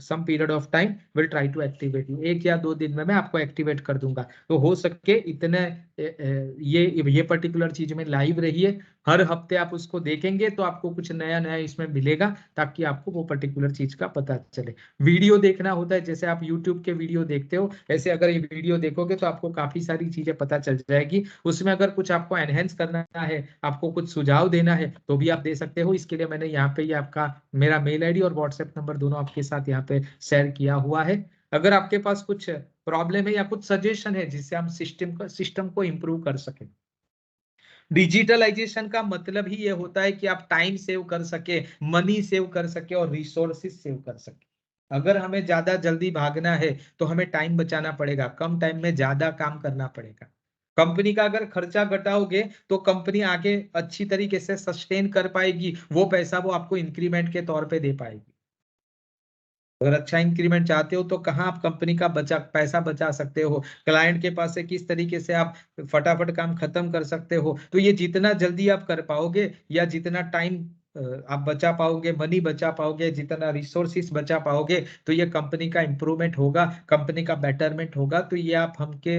[SPEAKER 1] some period of time will try to activate you. 1 या 2 दिन में मैं आपको एक्टिवेट कर दूंगा। तो हो सके इतने ये पर्टिकुलर चीज में लाइव रहिए, हर हफ्ते आप उसको देखेंगे तो आपको कुछ नया नया इसमें मिलेगा, ताकि आपको वो पर्टिकुलर चीज का पता चले। वीडियो देखना होता है, जैसे आप यूट्यूब के वीडियो देखते हो, ऐसे अगर ये वीडियो देखोगे तो आपको काफी सारी चीजें पता चल जाएगी। उसमें अगर कुछ आपको एनहेंस करना है, आपको कुछ सुझाव देना है, तो भी आप दे सकते हो। इसके लिए मैंने यहाँ पे ये आपका मेरा मेल आईडी और व्हाट्सएप नंबर दोनों आपके साथ यहाँ पे शेयर किया हुआ है। अगर आपके पास कुछ प्रॉब्लम है या कुछ सजेशन है जिससे हम सिस्टम को इम्प्रूव कर सके। डिजिटलाइजेशन का मतलब ही ये होता है कि आप टाइम सेव कर सके, मनी सेव कर सके और रिसोर्सेज सेव कर सके। अगर हमें ज्यादा जल्दी भागना है तो हमें टाइम बचाना पड़ेगा, कम टाइम में ज्यादा काम करना पड़ेगा। कंपनी का अगर खर्चा घटाओगे तो कंपनी आगे अच्छी तरीके से सस्टेन कर पाएगी, वो पैसा वो आपको इंक्रीमेंट के तौर पे दे पाएगी। अगर अच्छा इंक्रीमेंट चाहते हो तो कहाँ आप कंपनी का पैसा बचा सकते हो, क्लाइंट के पास से किस तरीके से आप फटाफट काम खत्म कर सकते हो, तो ये जितना जल्दी आप कर पाओगे या जितना टाइम आप बचा पाओगे, मनी बचा पाओगे, जितना रिसोर्सिस बचा पाओगे, तो ये कंपनी का इंप्रूवमेंट होगा, कंपनी का बेटरमेंट होगा। तो ये आप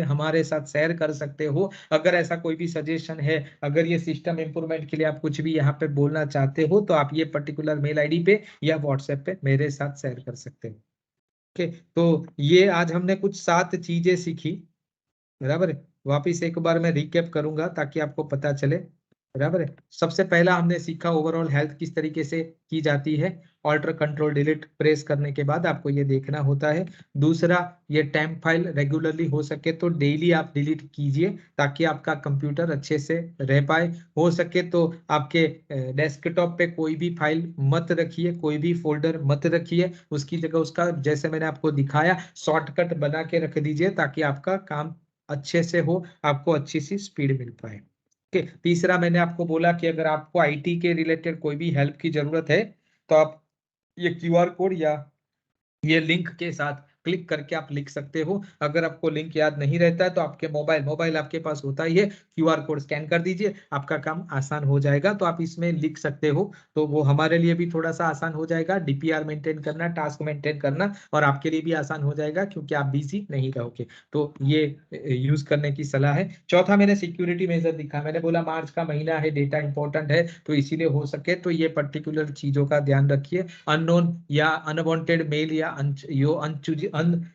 [SPEAKER 1] हमारे साथ शेयर कर सकते हो। अगर ऐसा कोई भी सजेशन है, अगर ये सिस्टम इंप्रूवमेंट के लिए आप कुछ भी यहाँ पे बोलना चाहते हो, तो आप ये पर्टिकुलर मेल आईडी पे या व्हाट्सएप पे मेरे साथ शेयर कर सकते हो। ओके, तो ये आज हमने कुछ 7 चीजें सीखी, बराबर है। वापिस एक बार मैं रिकैप करूंगा ताकि आपको पता चले, बराबर है। सबसे पहला हमने सीखा ओवरऑल हेल्थ किस तरीके से की जाती है। ऑल्टर कंट्रोल डिलीट प्रेस करने के बाद आपको ये देखना होता है। दूसरा, ये टेम्प फाइल रेगुलरली हो सके तो डेली आप डिलीट कीजिए, ताकि आपका कंप्यूटर अच्छे से रह पाए। हो सके तो आपके डेस्कटॉप पे कोई भी फाइल मत रखिए, कोई भी फोल्डर मत रखिए, उसकी जगह उसका जैसे मैंने आपको दिखाया शॉर्टकट बना के रख दीजिए, ताकि आपका काम अच्छे से हो, आपको अच्छी सी स्पीड मिल पाए। ओके, तीसरा मैंने आपको बोला कि अगर आपको आईटी के रिलेटेड कोई भी हेल्प की जरूरत है तो आप ये क्यूआर कोड या ये लिंक के साथ क्लिक करके आप लिख सकते हो। अगर आपको लिंक याद नहीं रहता है तो आपके मोबाइल आपके पास होता ही है, क्यूआर कोड स्कैन कर दीजिए, आपका काम आसान हो जाएगा। तो आप इसमें लिख सकते हो, तो वो हमारे लिए भी थोड़ा सा आसान हो जाएगा, डीपीआर मेंटेन करना, टास्क मेंटेन करना, और आपके लिए भी आसान हो जाएगा क्योंकि आप बिजी नहीं रहोगे। तो ये यूज करने की सलाह है। चौथा, मैंने सिक्योरिटी मेजर दिखा, मैंने बोला मार्च का महीना है, डेटा इंपॉर्टेंट है, तो इसीलिए हो सके तो ये पर्टिकुलर चीजों का ध्यान रखिए। अननोन या अनवांटेड मेल या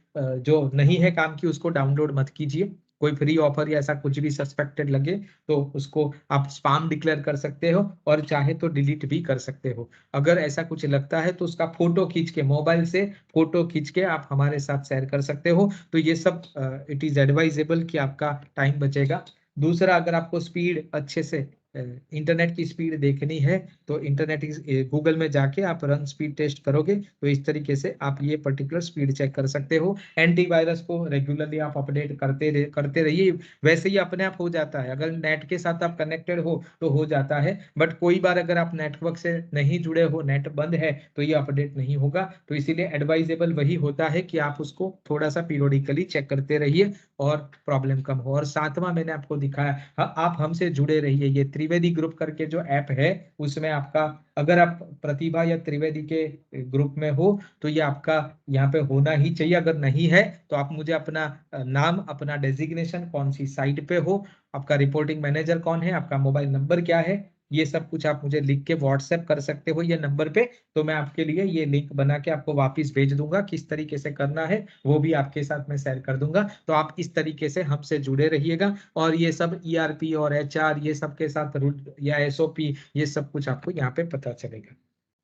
[SPEAKER 1] जो नहीं है काम की उसको डाउनलोड मत कीजिए। कोई फ्री ऑफर या ऐसा कुछ भी सस्पेक्टेड लगे तो उसको आप स्पैम डिक्लेयर कर सकते हो, और चाहे तो डिलीट भी कर सकते हो। अगर ऐसा कुछ लगता है तो उसका फोटो खींच के, मोबाइल से फोटो खींच के आप हमारे साथ शेयर कर सकते हो। तो ये सब इट इज एडवाइजेबल कि आपका टाइम बचेगा। दूसरा, अगर आपको स्पीड अच्छे से इंटरनेट की स्पीड देखनी है तो इंटरनेट गूगल में जाके आप रन स्पीड टेस्ट करोगे, तो इस तरीके से आप ये पर्टिकुलर स्पीड चेक कर सकते हो। एंटीवायरस को रेगुलरली आप अपडेट करते रहिए, वैसे ही अपने आप हो जाता है। अगर नेट के साथ आप कनेक्टेड हो तो हो जाता है, बट कोई बार अगर आप नेटवर्क से नहीं जुड़े हो, नेट बंद है, तो ये अपडेट नहीं होगा। तो इसीलिए एडवाइजेबल वही होता है कि आप उसको थोड़ा सा पीरियोडिकली चेक करते रहिए और प्रॉब्लम कम हो। और सातवां मैंने आपको दिखाया, आप हमसे जुड़े रहिए, ये त्रिवेदी ग्रुप करके जो ऐप है उसमें आपका, अगर आप प्रतिभा या त्रिवेदी के ग्रुप में हो तो ये आपका यहाँ पे होना ही चाहिए। अगर नहीं है तो आप मुझे अपना नाम, अपना डेजिग्नेशन, कौन सी साइट पे हो, आपका रिपोर्टिंग मैनेजर कौन है, आपका मोबाइल नंबर क्या है, ये सब कुछ आप मुझे लिख के व्हाट्सएप कर सकते हो ये नंबर पे। तो मैं आपके लिए ये लिंक बना के आपको वापस भेज दूंगा, किस तरीके से करना है वो भी आपके साथ मैं शेयर कर दूंगा। तो आप इस तरीके से हमसे जुड़े रहिएगा और ये सब ERP और HR ये सब के साथ रूल या SOP ये सब कुछ आपको यहाँ पे पता चलेगा।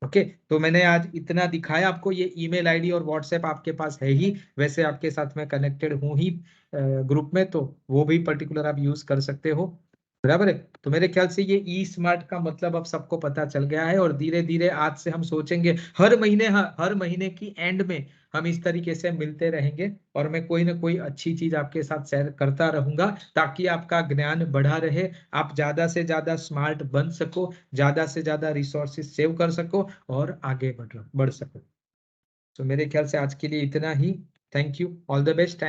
[SPEAKER 1] ओके, तो मैंने आज इतना दिखाया आपको। ये ईमेल आईडी और व्हाट्सएप आपके पास है ही, वैसे आपके साथ मैं कनेक्टेड हूँ ही ग्रुप में, तो वो भी पर्टिकुलर आप यूज कर सकते हो, बराबर है। तो मेरे ख्याल से ये E-स्मार्ट का मतलब अब सबको पता चल गया है और धीरे धीरे आज से हम सोचेंगे हर महीने की एंड में हम इस तरीके से मिलते रहेंगे और मैं कोई ना कोई अच्छी चीज आपके साथ शेयर करता रहूंगा ताकि आपका ज्ञान बढ़ा रहे, आप ज्यादा से ज्यादा स्मार्ट बन सको, ज्यादा से ज्यादा रिसोर्सेज सेव कर सको और आगे बढ़ सको। तो मेरे ख्याल से आज के लिए इतना ही। Thank you, all the best.